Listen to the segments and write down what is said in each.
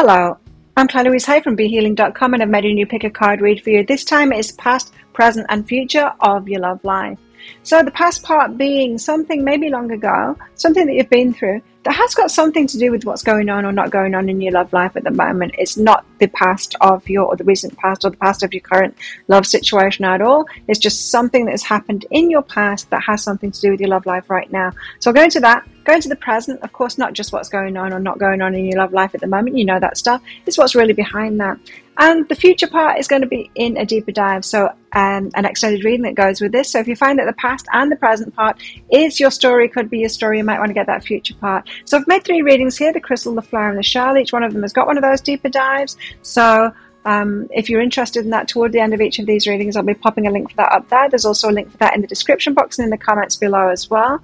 Hello, I'm Claire Louise Hay from BeHealing.com and I've made a new pick a card read for you. This time it's past, present and future of your love life. So the past part being something maybe long ago, something that you've been through that has got something to do with what's going on or not going on in your love life at the moment. It's not the past of your, or the recent past or the past of your current love situation at all. It's just something that has happened in your past that has something to do with your love life right now. So I'll go into that. Go into the present, of course, not just what's going on or not going on in your love life at the moment. You know that stuff. It's what's really behind that. And the future part is going to be in a deeper dive. So an extended reading that goes with this. So if you find that the past and the present part is your story, could be your story, you might want to get that future part. So I've made 3 readings here, the crystal, the flower and the shell. Each one of them has got one of those deeper dives. So if you're interested in that, toward the end of each of these readings, I'll be popping a link for that up there. There's also a link for that in the description box and in the comments below as well.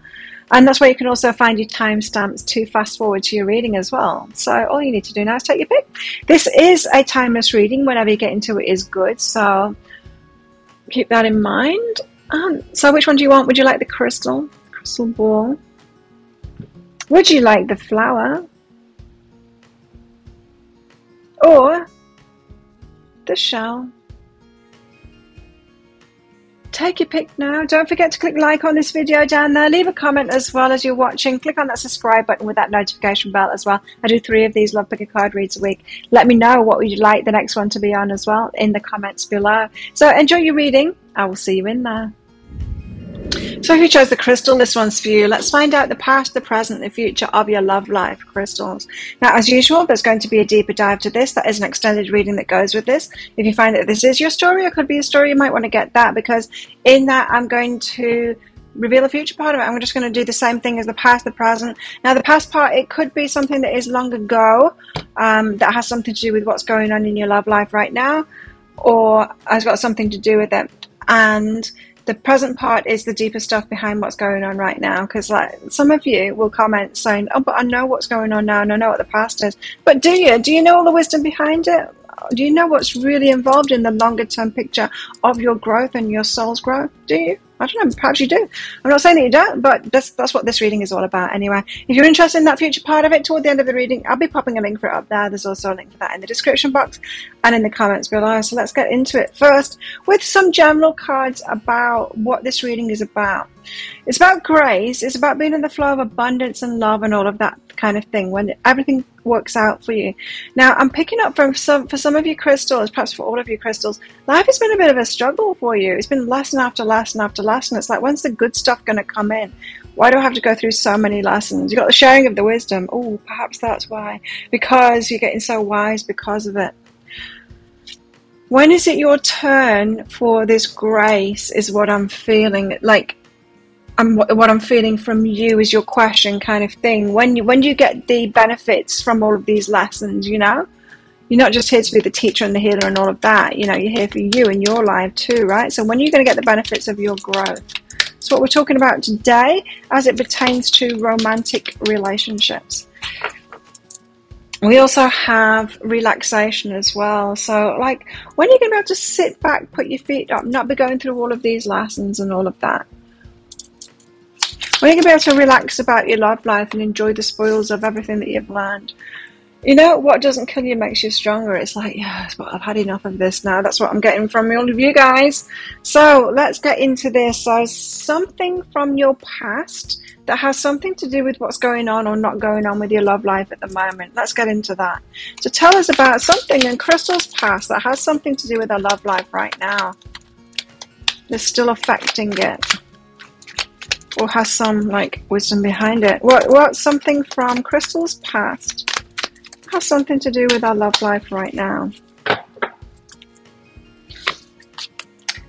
And that's where you can also find your timestamps to fast forward to your reading as well. So all you need to do now is take your pick. This is a timeless reading. Whenever you get into it is good. So keep that in mind. So which one do you want? Would you like the crystal ball? Would you like the flower? Or the shell? Take your pick now. Don't forget to click like on this video down there. Leave a comment as well as you're watching. Click on that subscribe button with that notification bell as well. I do 3 of these Love Pick a Card reads a week. Let me know what would you like the next one to be on as well in the comments below. So enjoy your reading. I will see you in there. So if you chose the crystal, this one's for you. Let's find out the past, the present, the future of your love life crystals. Now, as usual, there's going to be a deeper dive to this. That is an extended reading that goes with this. If you find that this is your story or could be a story, you might want to get that, because in that I'm going to reveal the future part of it. I'm just going to do the same thing as the past, the present. Now, the past part, it could be something that is long ago, that has something to do with what's going on in your love life right now, or has got something to do with it. And the present part is the deeper stuff behind what's going on right now, because like some of you will comment saying, oh, but I know what's going on now and I know what the past is. But do you? Do you know all the wisdom behind it? Do you know what's really involved in the longer term picture of your growth and your soul's growth? Do you? I don't know, perhaps you do. I'm not saying that you don't, but that's what this reading is all about anyway. If you're interested in that future part of it, toward the end of the reading, I'll be popping a link for it up there. There's also a link for that in the description box and in the comments below. So let's get into it first with some general cards about what this reading is about. It's about grace. It's about being in the flow of abundance and love and all of that kind of thing, when everything works out for you. Now, I'm picking up for some of your crystals, perhaps for all of your crystals, life has been a bit of a struggle for you. It's been lesson after lesson after lesson. It's like, when's the good stuff going to come in? Why do I have to go through so many lessons? You've got the sharing of the wisdom. Oh, perhaps that's why. Because you're getting so wise because of it. When is it your turn for this grace is what I'm feeling. Like, what I'm feeling from you is your question kind of thing. When you get the benefits from all of these lessons, you know? You're not just here to be the teacher and the healer and all of that. You know, you're here for you and your life too, right? So when are you going to get the benefits of your growth? That's what we're talking about today as it pertains to romantic relationships. We also have relaxation as well. So, like, when are you going to be able to sit back, put your feet up, not be going through all of these lessons and all of that? When are you going to be able to relax about your love life and enjoy the spoils of everything that you've learned? You know, what doesn't kill you makes you stronger. It's like, yes, but I've had enough of this now. That's what I'm getting from all of you guys. So let's get into this. So something from your past that has something to do with what's going on or not going on with your love life at the moment. Let's get into that. So tell us about something in Crystal's past that has something to do with her love life right now. That's still affecting it. Or has some, like, wisdom behind it. What's something from Crystal's past has something to do with our love life right now?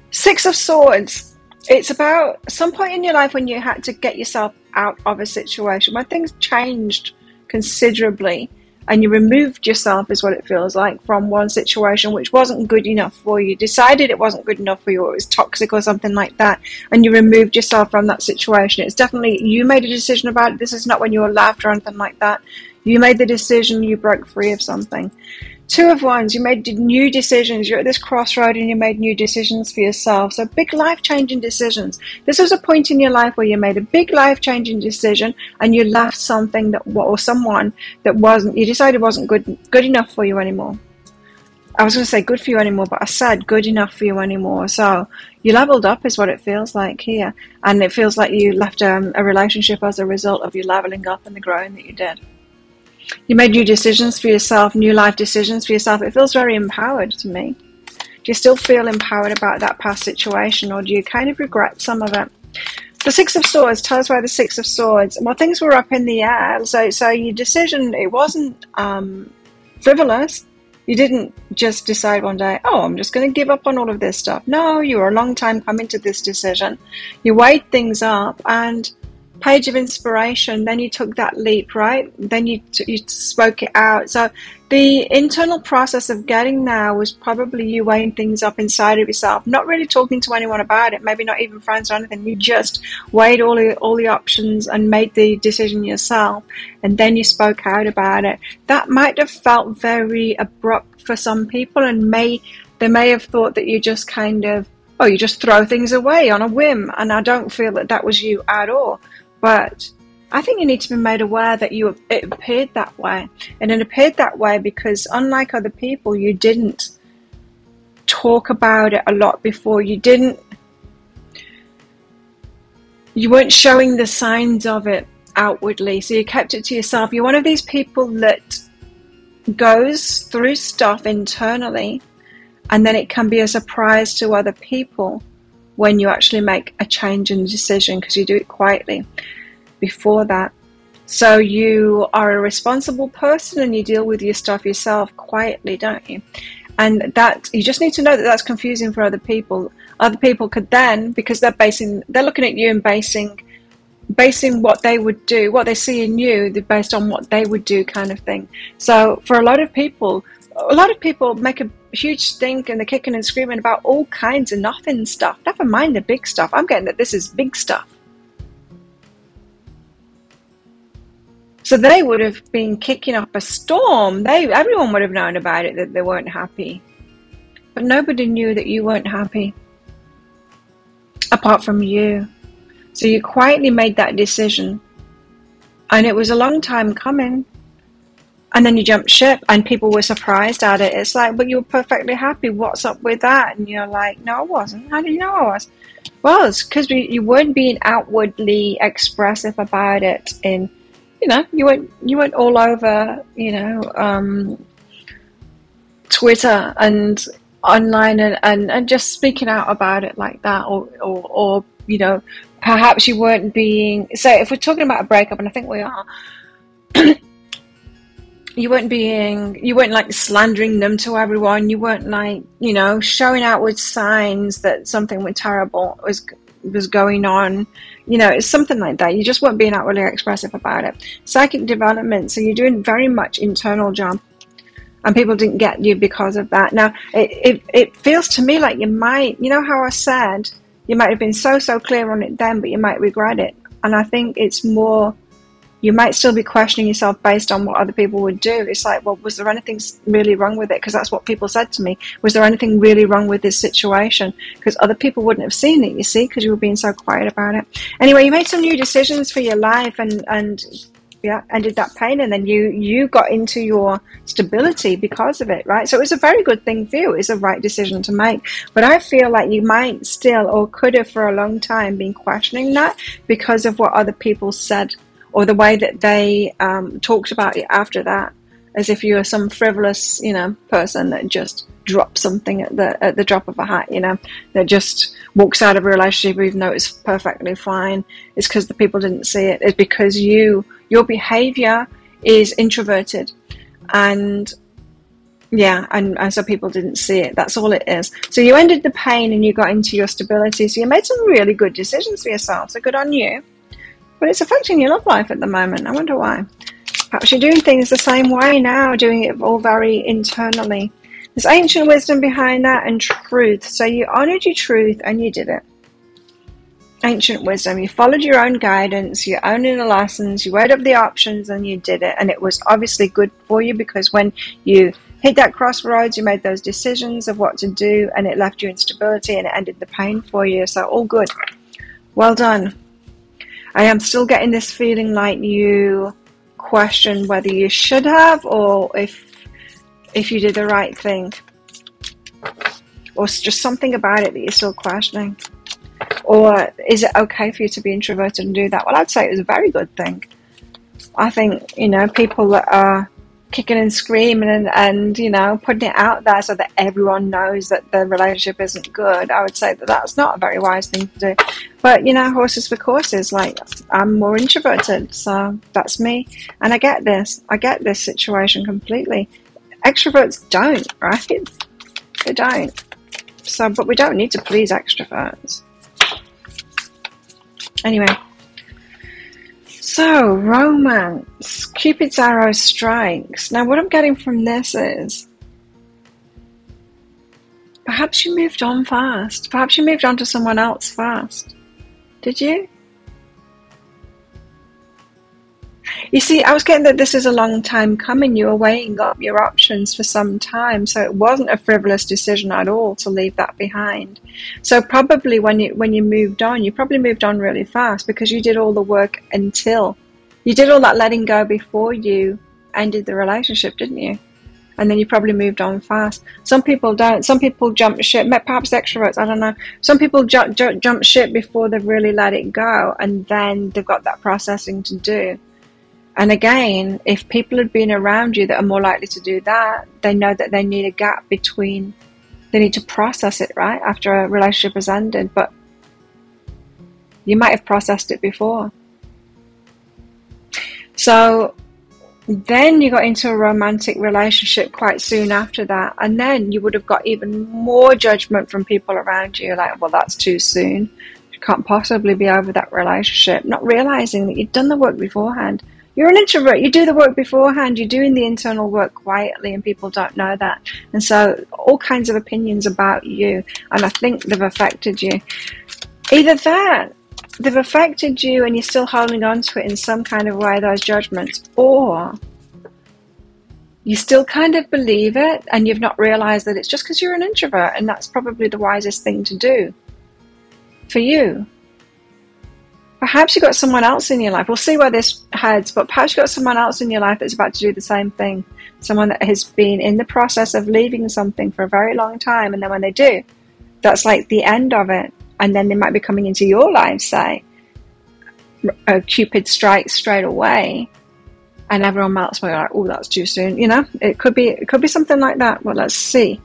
6 of Swords. It's about some point in your life when you had to get yourself out of a situation, when things changed considerably and you removed yourself, is what it feels like, from one situation which wasn't good enough for you. Decided it wasn't good enough for you, or it was toxic or something like that, and you removed yourself from that situation. It's definitely, you made a decision about it. This is not when you were left or anything like that. You made the decision, you broke free of something. Two of Wands, you made new decisions. You're at this crossroad and you made new decisions for yourself. So big life-changing decisions. This was a point in your life where you made a big life-changing decision and you left something that, or someone that wasn't, you decided wasn't good enough for you anymore. I was going to say good for you anymore, but I said good enough for you anymore. So you leveled up is what it feels like here. And it feels like you left a relationship as a result of you leveling up and the growing that you did. You made new decisions for yourself, new life decisions for yourself. It feels very empowered to me. Do you still feel empowered about that past situation, or do you kind of regret some of it? The Six of Swords, tell us why the Six of Swords. Well, things were up in the air. So your decision, it wasn't frivolous. You didn't just decide one day, oh, I'm just going to give up on all of this stuff. No, you were a long time coming to this decision. You weighed things up, and Page of Inspiration, then you took that leap, right? Then you spoke it out. So the internal process of getting there was probably you weighing things up inside of yourself, not really talking to anyone about it, maybe not even friends or anything. You just weighed all the options and made the decision yourself, and then you spoke out about it. That might have felt very abrupt for some people, and they may have thought that you just kind of, oh, you just throw things away on a whim, and I don't feel that was you at all. But I think you need to be made aware that it appeared that way. And it appeared that way because, unlike other people, you didn't talk about it a lot before. You weren't showing the signs of it outwardly, so you kept it to yourself. You're one of these people that goes through stuff internally, and then it can be a surprise to other people when you actually make a change in decision, because you do it quietly before that. So you are a responsible person and you deal with your stuff yourself quietly, don't you? And that, you just need to know that that's confusing for other people. Other people could then, because they're looking at you and basing what they would do, what they see in you, based on what they would do, kind of thing. So for a lot of people make a huge stink and they're kicking and screaming about all kinds of nothing stuff. Never mind the big stuff. I'm getting that this is big stuff. So they would have been kicking up a storm. Everyone would have known about it, that they weren't happy. But nobody knew that you weren't happy, apart from you. So you quietly made that decision. And it was a long time coming. And then you jumped ship and people were surprised at it. It's like, but you were perfectly happy. What's up with that? And you're like, no, I wasn't. How do you know I was? Well, it's because you weren't being outwardly expressive about it. You weren't all over, Twitter and online and just speaking out about it like that, or perhaps you weren't being. So if we're talking about a breakup, and I think we are. You weren't like slandering them to everyone. You weren't like, showing outward signs that something terrible was going on. It's something like that. You just weren't being outwardly expressive about it. Psychic development. So you're doing very much internal job, and people didn't get you because of that. Now, it feels to me like you might, how I said, you might have been so clear on it then, but you might regret it. And I think it's more, you might still be questioning yourself based on what other people would do. It's like, well, was there anything really wrong with it? Because that's what people said to me. Was there anything really wrong with this situation? Because other people wouldn't have seen it, you see, because you were being so quiet about it. Anyway, you made some new decisions for your life and ended that pain, and then you got into your stability because of it, right? So it was a very good thing for you. It's a right decision to make. But I feel like you might still, or could have for a long time, been questioning that because of what other people said, or the way that they talked about it after that, as if you were some frivolous, person that just drops something at the drop of a hat, that just walks out of a relationship even though it's perfectly fine. It's because the people didn't see it. It's because your behavior is introverted, and so people didn't see it. That's all it is. So you ended the pain and you got into your stability. So you made some really good decisions for yourself. So good on you. But it's affecting your love life at the moment. I wonder why. Perhaps you're doing things the same way now, doing it all very internally. There's ancient wisdom behind that, and truth. So you honored your truth and you did it. Ancient wisdom. You followed your own guidance. You owned the lessons. You weighed up the options and you did it. And it was obviously good for you, because when you hit that crossroads, you made those decisions of what to do, and it left you in stability and it ended the pain for you. So all good. Well done. I am still getting this feeling like you question whether you should have, or if you did the right thing, or it's just something about it that you're still questioning. Or is it okay for you to be introverted and do that? Well, I'd say it was a very good thing. I think, you know, people that are kicking and screaming and you know, putting it out there so that everyone knows that the relationship isn't good, I would say that that's not a very wise thing to do. But, you know, horses for courses. Like, I'm more introverted, so that's me. And I get this situation completely. Extroverts don't, right? They don't. So, but we don't need to please extroverts. Anyway. So, romance. Cupid's arrow strikes. Now, what I'm getting from this is perhaps you moved on fast. Perhaps you moved on to someone else fast. Did you? You see, I was getting that this is a long time coming. You were weighing up your options for some time, so it wasn't a frivolous decision at all to leave that behind. So probably when you moved on, you probably moved on really fast because you did all the work until you did all that letting go before you ended the relationship, didn't you? And then you probably moved on fast. Some people don't. Some people jump ship. Perhaps extroverts, I don't know. Some people jump ship before they've really let it go, and then they've got that processing to do. And again, if people had been around you that are more likely to do that, they know that they need a gap between, they need to process it, right, after a relationship has ended. But you might have processed it before. So then you got into a romantic relationship quite soon after that. And then you would have got even more judgment from people around you. Like, well, that's too soon. You can't possibly be over that relationship. Not realizing that you'd done the work beforehand. You're an introvert. You do the work beforehand. You're doing the internal work quietly, and people don't know that. And so all kinds of opinions about you, and I think they've affected you. Either that, they've affected you and you're still holding on to it in some kind of way, those judgments, or you still kind of believe it and you've not realized that it's just because you're an introvert, and that's probably the wisest thing to do for you. Perhaps you've got someone else in your life. We'll see where this heads, but perhaps you've got someone else in your life that's about to do the same thing. Someone that has been in the process of leaving something for a very long time, and then when they do, that's like the end of it. And then they might be coming into your life, say, Cupid strikes straight away, and everyone else might be like, oh, that's too soon. You know, it could be something like that. Well, let's see.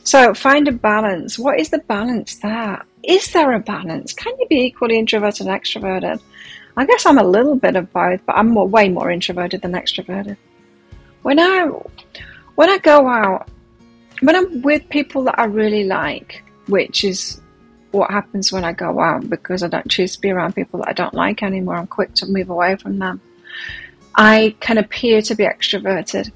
So find a balance. What is the balance there? Is there a balance? Can you be equally introverted and extroverted? I guess I'm a little bit of both, but I'm way more introverted than extroverted. When I go out, when I'm with people that I really like, which is what happens when I go out, because I don't choose to be around people that I don't like anymore. I'm quick to move away from them. I can appear to be extroverted,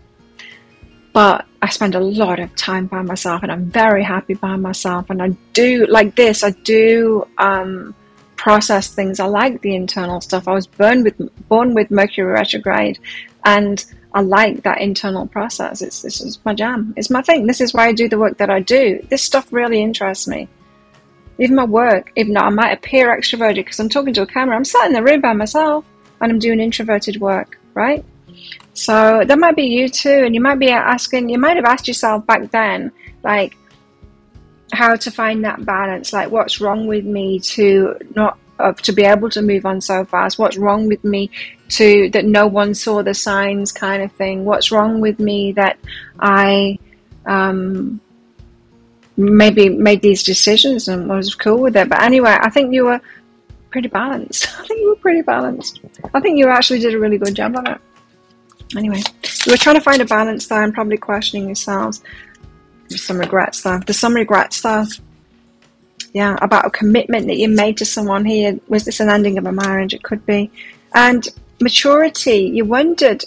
but I spend a lot of time by myself, and I'm very happy by myself. And I do, like this, I do process things. I like the internal stuff. I was born with Mercury retrograde, and I like that internal process. This is my jam. It's my thing. This is why I do the work that I do. This stuff really interests me. Even my work, even though I might appear extroverted because I'm talking to a camera, I'm sat in the room by myself and I'm doing introverted work, right? So that might be you too, and you might be asking, you might have asked yourself back then, like, how to find that balance, like what's wrong with me to be able to move on so fast? What's wrong with me that no one saw the signs, kind of thing? What's wrong with me that I maybe made these decisions and was cool with it? But anyway, I think you were pretty balanced. I think you actually did a really good job on it. Anyway, you were trying to find a balance there and probably questioning yourselves. There's some regrets though. Yeah, about a commitment that you made to someone here. Was this an ending of a marriage? It could be. And maturity, you wondered,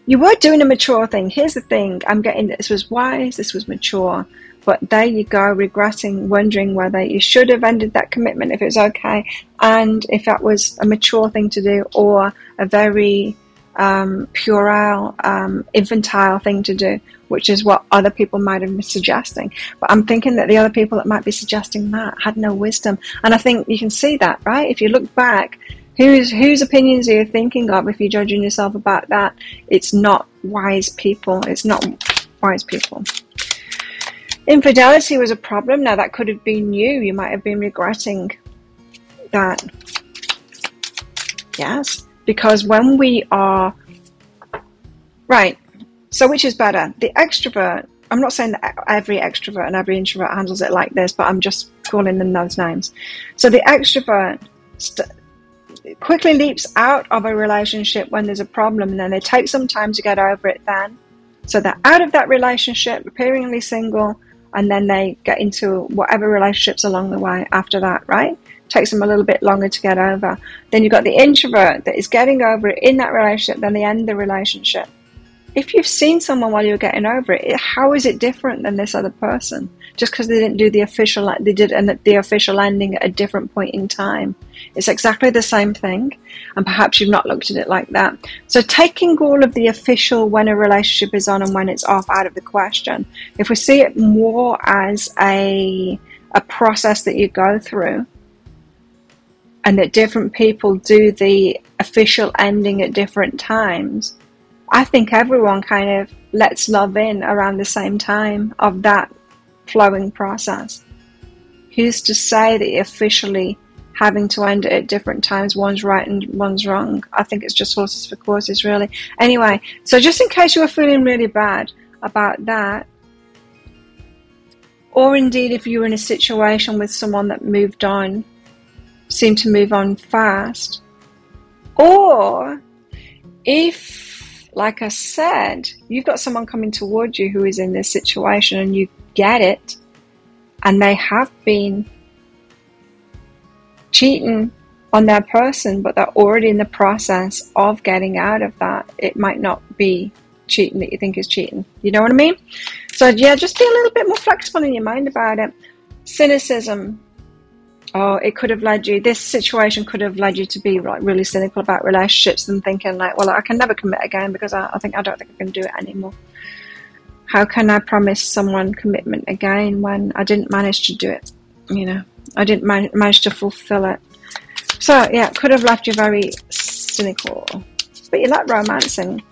you were doing a mature thing. Here's the thing, I'm getting this was wise, this was mature. But there you go, regretting, wondering whether you should have ended that commitment, if it was okay, and if that was a mature thing to do, or a very puerile, infantile thing to do, which is what other people might have been suggesting. But I'm thinking that the other people that might be suggesting that had no wisdom. And I think you can see that, right? If you look back, whose opinions are you thinking of if you're judging yourself about that? It's not wise people. It's not wise people. Infidelity was a problem. Now, that could have been you. You might have been regretting that. Yes. Because when we are... Right. So which is better? The extrovert... I'm not saying that every extrovert and every introvert handles it like this, but I'm just calling them those names. So the extrovert quickly leaps out of a relationship when there's a problem, and then they take some time to get over it then. So they're out of that relationship, appearingly single, and then they get into whatever relationships along the way after that, right? Takes them a little bit longer to get over. Then you've got the introvert that is getting over it in that relationship, then they end the relationship. If you've seen someone while you're getting over it, how is it different than this other person? Just because they didn't do the official, they did the official ending at a different point in time. It's exactly the same thing, and perhaps you've not looked at it like that. So taking all of the official when a relationship is on and when it's off out of the question, if we see it more as a process that you go through, and that different people do the official ending at different times, I think everyone kind of lets love in around the same time of that flowing process. Who's to say that you're officially having to end it at different times, one's right and one's wrong? I think it's just horses for courses, really. Anyway, so just in case you were feeling really bad about that, or indeed if you were in a situation with someone that moved on, seemed to move on fast, or if, like I said, you've got someone coming towards you who is in this situation and you get it, and they have been cheating on their person, but they're already in the process of getting out of that. It might not be cheating that you think is cheating. You know what I mean? So yeah, just be a little bit more flexible in your mind about it. Cynicism. Oh, it could have led you, this situation could have led you to be like really cynical about relationships and thinking like, well, I can never commit again because I don't think I can do it anymore. How can I promise someone commitment again when I didn't manage to do it? You know, I didn't manage to fulfill it. So yeah, it could have left you very cynical. But you like romancing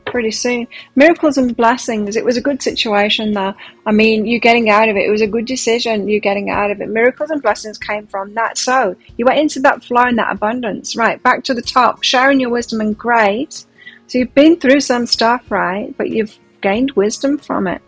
pretty soon. Miracles and blessings. It was a good situation though. I mean, you getting out of it. It was a good decision, you getting out of it. Miracles and blessings came from that. So you went into that flow and that abundance, right? Back to the top, sharing your wisdom and grace. So you've been through some stuff, right? But you've gained wisdom from it.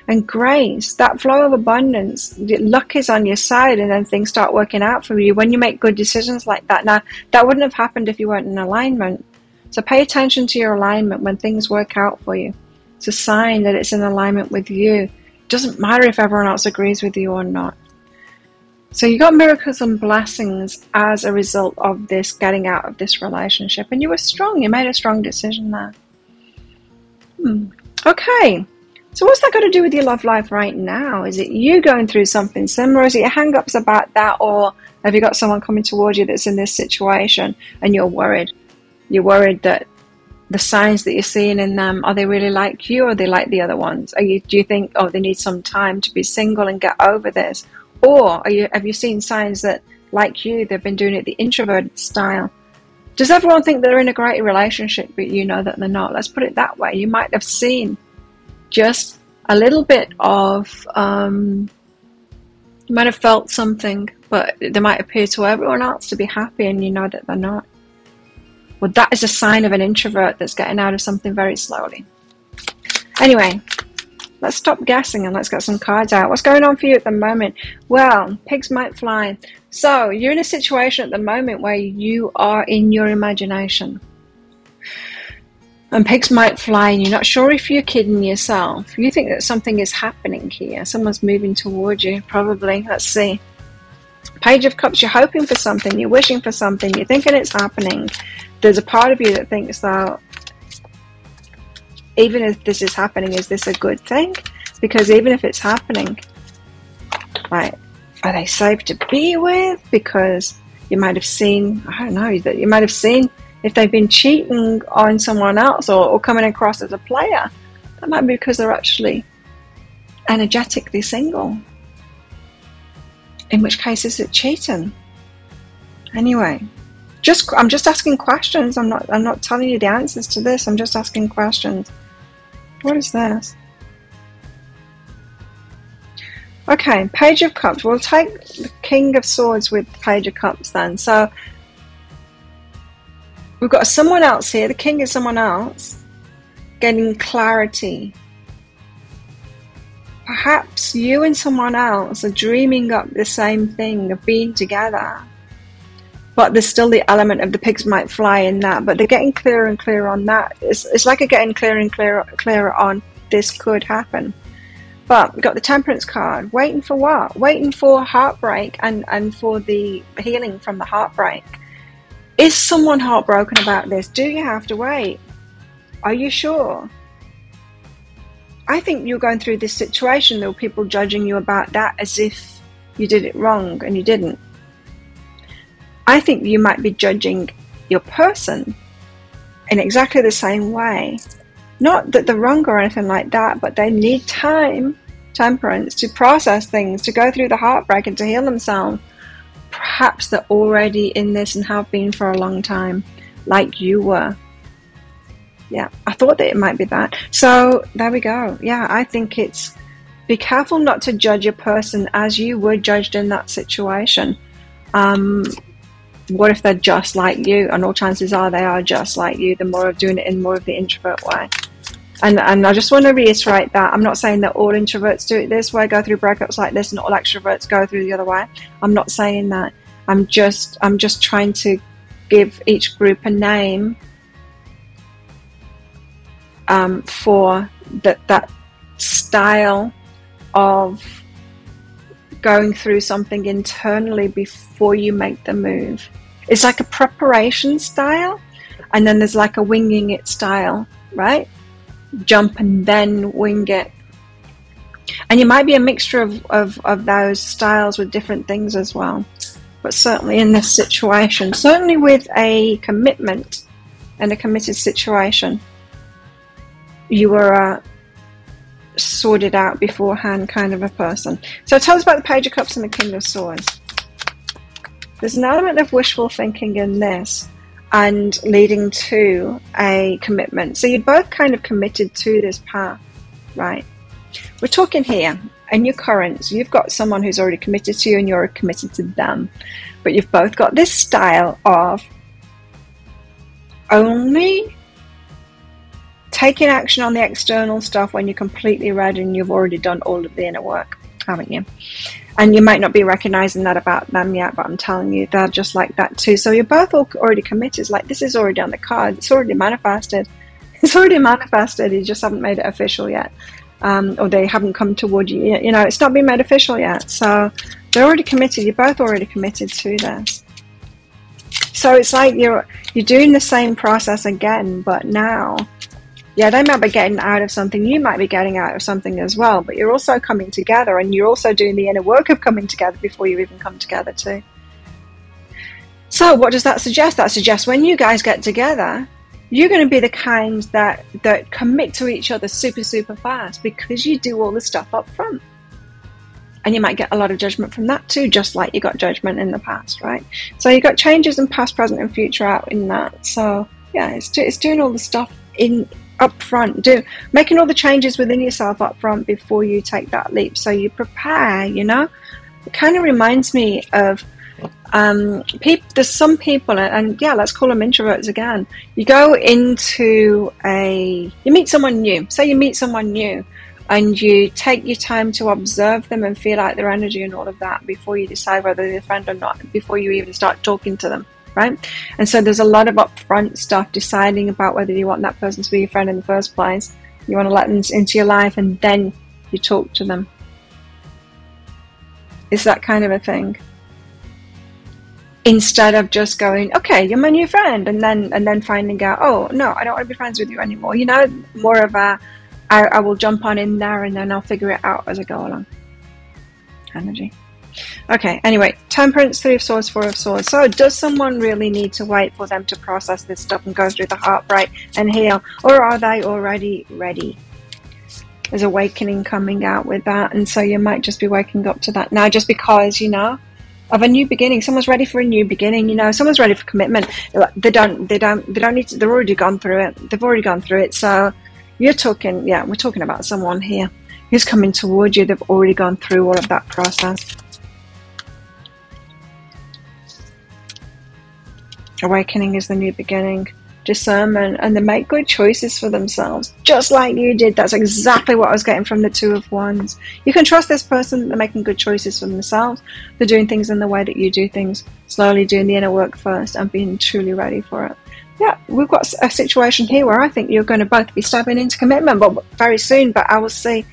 And grace, that flow of abundance, luck is on your side, and then things start working out for you when you make good decisions like that. Now, that wouldn't have happened if you weren't in alignment. So pay attention to your alignment when things work out for you. It's a sign that it's in alignment with you. It doesn't matter if everyone else agrees with you or not. So you got miracles and blessings as a result of this getting out of this relationship. And you were strong. You made a strong decision there. Okay. So what's that got to do with your love life right now? Is it you going through something similar? Is it your hang-ups about that? Or have you got someone coming towards you that's in this situation and you're worried? You're worried that the signs that you're seeing in them, are they really like you or are they like the other ones? Do you think, oh, they need some time to be single and get over this? Or have you seen signs that, like you, they've been doing it the introverted style? Does everyone think they're in a great relationship, but you know that they're not? Let's put it that way. You might have seen just a little bit of, you might have felt something, but they might appear to everyone else to be happy and you know that they're not. Well, that is a sign of an introvert that's getting out of something very slowly. Anyway, let's stop guessing and let's get some cards out. What's going on for you at the moment? Well, pigs might fly. So you're in a situation at the moment where you are in your imagination. And pigs might fly and you're not sure if you're kidding yourself. You think that something is happening here. Someone's moving towards you, probably. Let's see. Page of Cups, you're hoping for something. You're wishing for something. You're thinking it's happening. There's a part of you that thinks that even if this is happening, is this a good thing? Because even if it's happening, like, are they safe to be with? Because you might have seen, I don't know, that you might have seen If they've been cheating on someone else or coming across as a player, that might be because they're actually energetically single. In which case, is it cheating? Anyway, I'm just asking questions. I'm not telling you the answers to this. I'm just asking questions. What is this? Okay, Page of Cups. We'll take the King of Swords with the Page of Cups then. So we've got someone else here. The King is someone else getting clarity. Perhaps you and someone else are dreaming up the same thing of being together, but there's still the element of the pigs might fly in that, but they're getting clearer and clearer on that. It's like a getting clearer and clearer on this could happen. But we've got the Temperance card. Waiting for what? Waiting for heartbreak and for the healing from the heartbreak. Is someone heartbroken about this? Do you have to wait? Are you sure? I think you're going through this situation. There were people judging you about that as if you did it wrong and you didn't. I think you might be judging your person in exactly the same way. Not that they're wrong or anything like that, but they need time, Temperance, to process things, to go through the heartbreak and to heal themselves. Perhaps they're already in this and have been for a long time, like you were. Yeah, I thought that it might be that. So there we go. Yeah, I think it's be careful not to judge a person as you were judged in that situation. What if they're just like you? And all chances are they are just like you. The more of doing it in more of the introvert way. And I just want to reiterate that I'm not saying that all introverts do it this way, go through breakups like this, and all extroverts go through the other way. I'm not saying that. I'm just trying to give each group a name for that style of going through something internally before you make the move. It's like a preparation style, and then there's like a winging it style, right? Jump and then wing it. And you might be a mixture of those styles with different things as well. But certainly in this situation, certainly with a commitment and a committed situation, you were sorted out beforehand kind of a person. So tell us about the Page of Cups and the King of Swords. There's an element of wishful thinking in this and leading to a commitment. So you're both kind of committed to this path, right? We're talking here in your currents. You've got someone who's already committed to you and you're committed to them. But you've both got this style of only taking action on the external stuff when you're completely ready and you've already done all of the inner work, haven't you? And you might not be recognizing that about them yet, but I'm telling you, they're just like that too. So you're both already committed. Like, this is already on the card. It's already manifested. It's already manifested. You just haven't made it official yet. Or they haven't come toward you. You know, it's not been made official yet. So they're already committed. You're both already committed to this. So it's like you're doing the same process again, but now, yeah, they might be getting out of something, you might be getting out of something as well, but you're also coming together, and you're also doing the inner work of coming together before you even come together too. So what does that suggest? That suggests when you guys get together, you're going to be the kind that commit to each other super, super fast because you do all the stuff up front. And you might get a lot of judgment from that too, just like you got judgment in the past, right? So you got changes in past, present, and future out in that. So yeah, it's doing all the stuff in up front, making all the changes within yourself up front before you take that leap. So you prepare, you know. It kind of reminds me of there's some people, and yeah, let's call them introverts again. You go into you meet someone new. Say you meet someone new, and you take your time to observe them and feel out their energy and all of that before you decide whether they're a friend or not, before you even start talking to them, right? And so there's a lot of upfront stuff, deciding about whether you want that person to be your friend in the first place. You want to let them into your life, and then you talk to them. It's that kind of a thing. Instead of just going, okay, you're my new friend, and then finding out, oh no, I don't want to be friends with you anymore. You know, more of a I will jump on in there and then I'll figure it out as I go along energy. Okay, anyway, Temperance, Three of Swords, Four of Swords. So does someone really need to wait for them to process this stuff and go through the heartbreak and heal? Or are they already ready? There's awakening coming out with that. And so you might just be waking up to that now just because, you know, of a new beginning. Someone's ready for a new beginning, you know, someone's ready for commitment. They don't need to, they've already gone through it. They've already gone through it. So you're talking, yeah, we're talking about someone here who's coming towards you. They've already gone through all of that process. Awakening is the new beginning. Discernment, and they make good choices for themselves, just like you did. That's exactly what I was getting from the Two of Wands. You can trust this person. They're making good choices for themselves. They're doing things in the way that you do things, slowly doing the inner work first and being truly ready for it. Yeah, we've got a situation here where I think you're going to both be stepping into commitment, but very soon. But I will see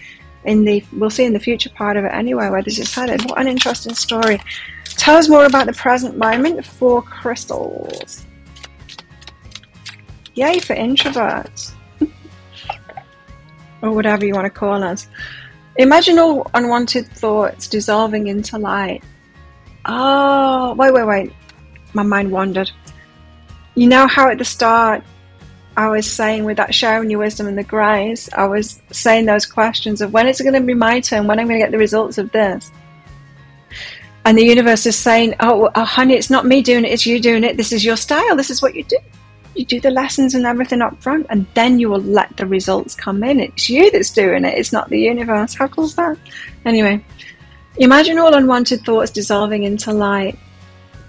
we'll see in the future part of it anyway where this is headed. What an interesting story. Tell us more about the present moment for crystals. Yay for introverts. Or whatever you want to call us. Imagine all unwanted thoughts dissolving into light. Oh, wait. My mind wandered. You know how at the start I was saying with that sharing your wisdom and the grace, I was saying those questions of when is it going to be my turn? When am I going to get the results of this? And the universe is saying, oh, honey, it's not me doing it, it's you doing it. This is your style. This is what you do. You do the lessons and everything up front, and then you will let the results come in. It's you that's doing it. It's not the universe. How cool is that? Anyway, imagine all unwanted thoughts dissolving into light,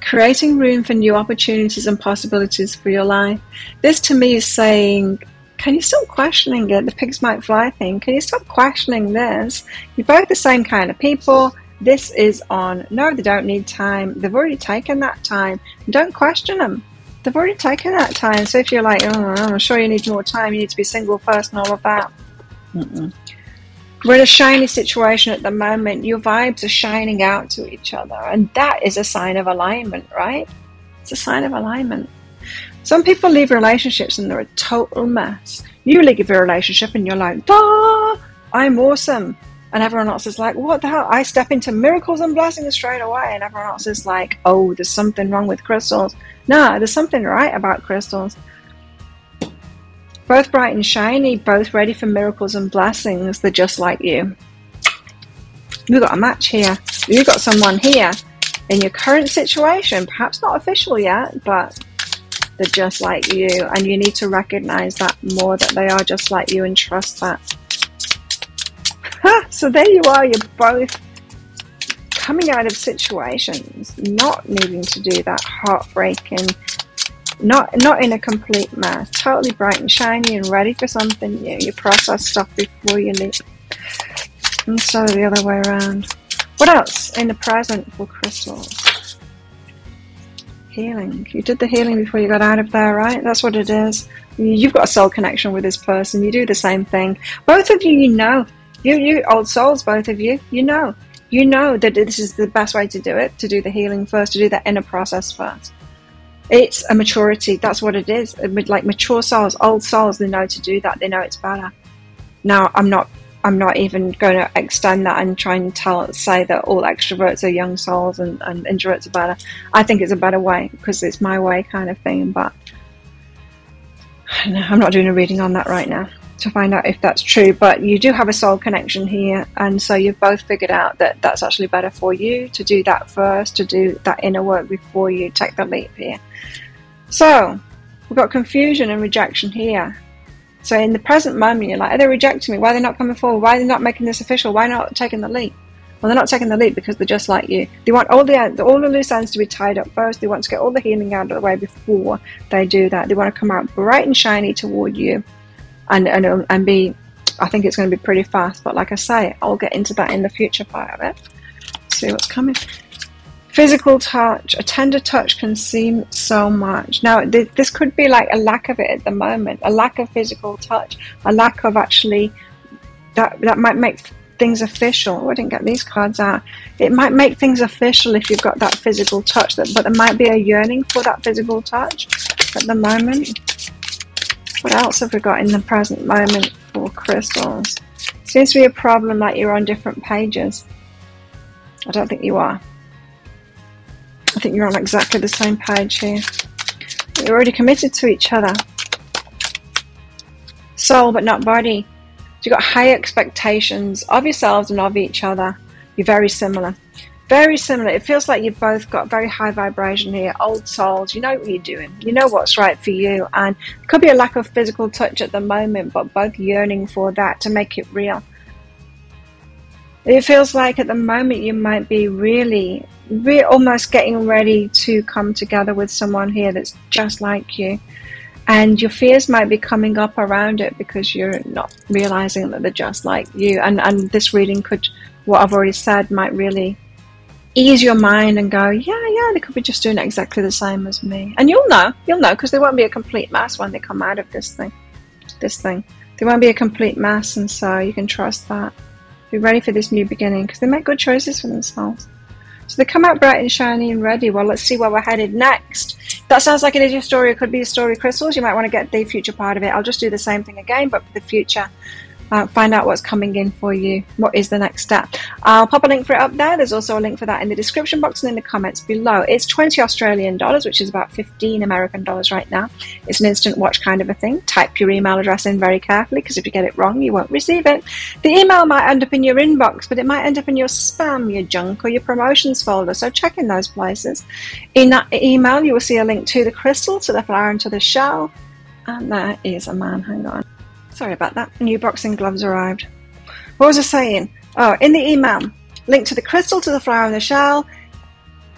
creating room for new opportunities and possibilities for your life. This to me is saying, can you stop questioning it? The pigs might fly thing. Can you stop questioning this? You're both the same kind of people. This is on. No, they don't need time. They've already taken that time. Don't question them. They've already taken that time. So if you're like, oh, I'm sure you need more time, you need to be single first and all of that. We're in a shiny situation at the moment. Your vibes are shining out to each other. And that is a sign of alignment, right? It's a sign of alignment. Some people leave relationships and they're a total mess. You leave a relationship and you're like, ah, I'm awesome. And everyone else is like, what the hell? I step into miracles and blessings straight away. And everyone else is like, oh, there's something wrong with crystals. No, there's something right about crystals. Both bright and shiny, both ready for miracles and blessings. They're just like you. You've got a match here. You've got someone here in your current situation. Perhaps not official yet, but they're just like you. And you need to recognize that more, that they are just like you, and trust that. So there you are, you're both coming out of situations, not needing to do that heartbreaking, not in a complete mess, totally bright and shiny and ready for something new. You process stuff before you leave. And so the other way around. What else in the present for crystals? Healing. You did the healing before you got out of there, right? That's what it is. You've got a soul connection with this person. You do the same thing. Both of you, you know. You old souls, both of you, you know that this is the best way to do it, to do the healing first, to do that inner process first. It's a maturity. That's what it is. Like mature souls, old souls, they know to do that. They know it's better. Now, I'm not even going to extend that and try and say that all extroverts are young souls and introverts are better. I think it's a better way because it's my way kind of thing. But I'm not doing a reading on that right now to find out if that's true, but you do have a soul connection here, and so you've both figured out that that's actually better for you to do that first, to do that inner work before you take the leap here. So we've got confusion and rejection here. So in the present moment, you're like, are they rejecting me? Why are they not coming forward? Why are they not making this official? Why not taking the leap? Well, they're not taking the leap because they're just like you. They want all the loose ends to be tied up first. They want to get all the healing out of the way before they do that. They want to come out bright and shiny toward you. And be, I think it's going to be pretty fast, but like I say, I'll get into that in the future part of it. See what's coming. Physical touch, a tender touch can seem so much. Now, this could be like a lack of it at the moment, a lack of physical touch, a lack of actually, that might make things official. Oh, I didn't get these cards out. It might make things official if you've got that physical touch, but there might be a yearning for that physical touch at the moment. What else have we got in the present moment for crystals? Seems to be a problem, like you're on different pages. I don't think you are. I think you're on exactly the same page here. You're already committed to each other. Soul but not body. So you've got high expectations of yourselves and of each other. You're very similar. Very similar. It feels like you've both got very high vibration here. Old souls. You know what you're doing. You know what's right for you. And it could be a lack of physical touch at the moment, but both yearning for that to make it real. It feels like at the moment you might be really almost getting ready to come together with someone here that's just like you. And your fears might be coming up around it because you're not realizing that they're just like you. And this reading could, what I've already said, might really ease your mind and go, yeah, they could be just doing exactly the same as me. And you'll know, because they won't be a complete mess when they come out of this thing. They won't be a complete mess, and so you can trust that. Be ready for this new beginning, because they make good choices for themselves. So they come out bright and shiny and ready. Well, let's see where we're headed next. That sounds like it is your story. It could be a story, crystals. You might want to get the future part of it. I'll just do the same thing again, but for the future. Find out what's coming in for you. What is the next step? I'll pop a link for it up there. There's also a link for that in the description box and in the comments below. It's 20 Australian dollars, which is about 15 American dollars right now. It's an instant watch kind of a thing. Type your email address in very carefully, because if you get it wrong, you won't receive it. The email might end up in your inbox, but it might end up in your spam, your junk, or your promotions folder. So check in those places. In that email, you will see a link to the crystal, to the flower, and to the shell. And there is a man. Hang on. Sorry about that. New boxing gloves arrived. What was I saying? Oh, in the email, link to the crystal, to the flower and the shell.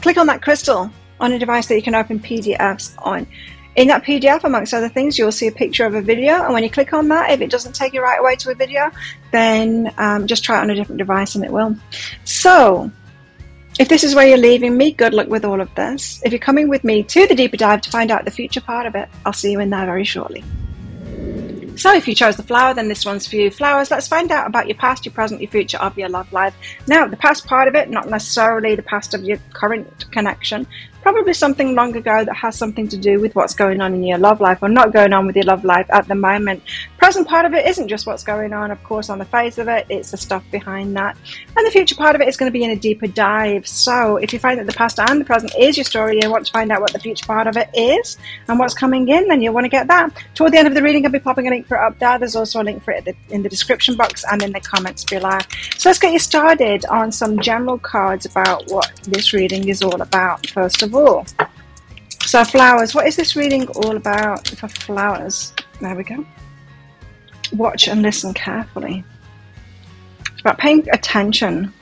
Click on that crystal on a device that you can open PDFs on. In that PDF, amongst other things, you'll see a picture of a video. And when you click on that, if it doesn't take you right away to a video, then just try it on a different device and it will. So, if this is where you're leaving me, good luck with all of this. If you're coming with me to the deeper dive to find out the future part of it, I'll see you in there very shortly. So if you chose the flower, then this one's for you. Flowers, let's find out about your past, your present, your future of your love life. Now, the past part of it, not necessarily the past of your current connection, probably something long ago that has something to do with what's going on in your love life or not going on with your love life at the moment. Present part of it isn't just what's going on, of course, on the face of it. It's the stuff behind that. And the future part of it is going to be in a deeper dive. So if you find that the past and the present is your story and you want to find out what the future part of it is and what's coming in, then you'll want to get that. Toward the end of the reading, I'll be popping a link for it up there. There's also a link for it in the description box and in the comments below. So let's get you started on some general cards about what this reading is all about, first of all. So flowers, what is this reading all about for flowers? There we go. Watch and listen carefully. It's about paying attention,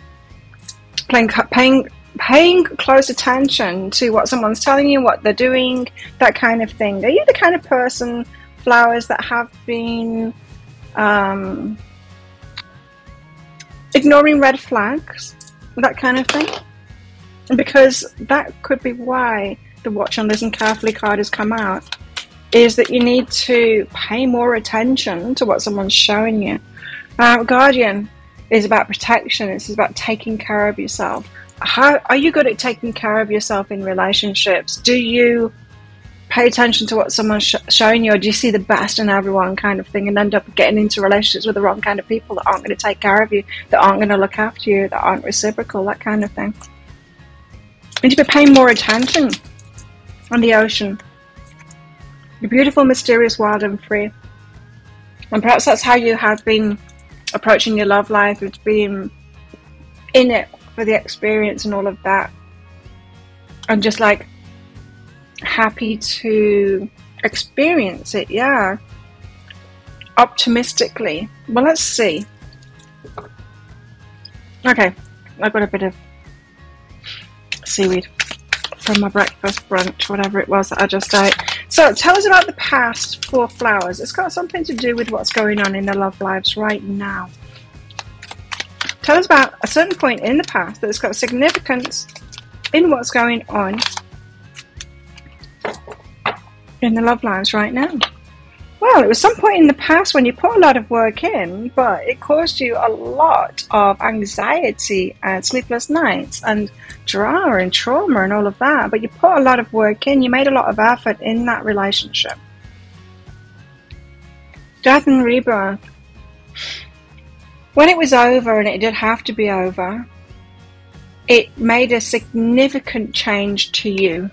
paying close attention to what someone's telling you, what they're doing, that kind of thing. Are you the kind of person, flowers, that have been ignoring red flags, that kind of thing? Because that could be why the watch and listen carefully card has come out, is that you need to pay more attention to what someone's showing you. Guardian is about protection. It's about taking care of yourself. How are you good at taking care of yourself in relationships? Do you pay attention to what someone's showing you, or do you see the best in everyone kind of thing and end up getting into relationships with the wrong kind of people that aren't going to take care of you, that aren't going to look after you, that aren't reciprocal, that kind of thing? And to be paying more attention on the ocean. You're beautiful, mysterious, wild and free. And perhaps that's how you have been approaching your love life. It's been in it for the experience and all of that. And just like happy to experience it, yeah. Optimistically. Well, let's see. Okay, I've got a bit of seaweed from my breakfast, brunch, whatever it was that I just ate. So tell us about the past for flowers. It's got something to do with what's going on in their love lives right now. Tell us about a certain point in the past that's got significance in what's going on in the love lives right now. Well, it was some point in the past when you put a lot of work in, but it caused you a lot of anxiety and sleepless nights and drama and trauma and all of that. But you put a lot of work in, you made a lot of effort in that relationship. Death and rebirth. When it was over, and it did have to be over, it made a significant change to you.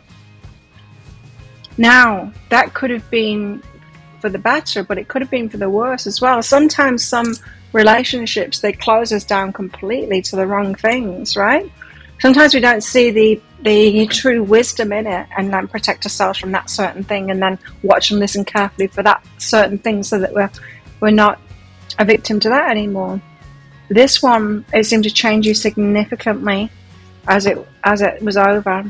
Now, that could have been for the better, but it could have been for the worse as well. Sometimes some relationships, they close us down completely to the wrong things, right? Sometimes we don't see the true wisdom in it, and then protect ourselves from that certain thing, and then watch and listen carefully for that certain thing, so that we're not a victim to that anymore. This one, it seemed to change you significantly as it was over.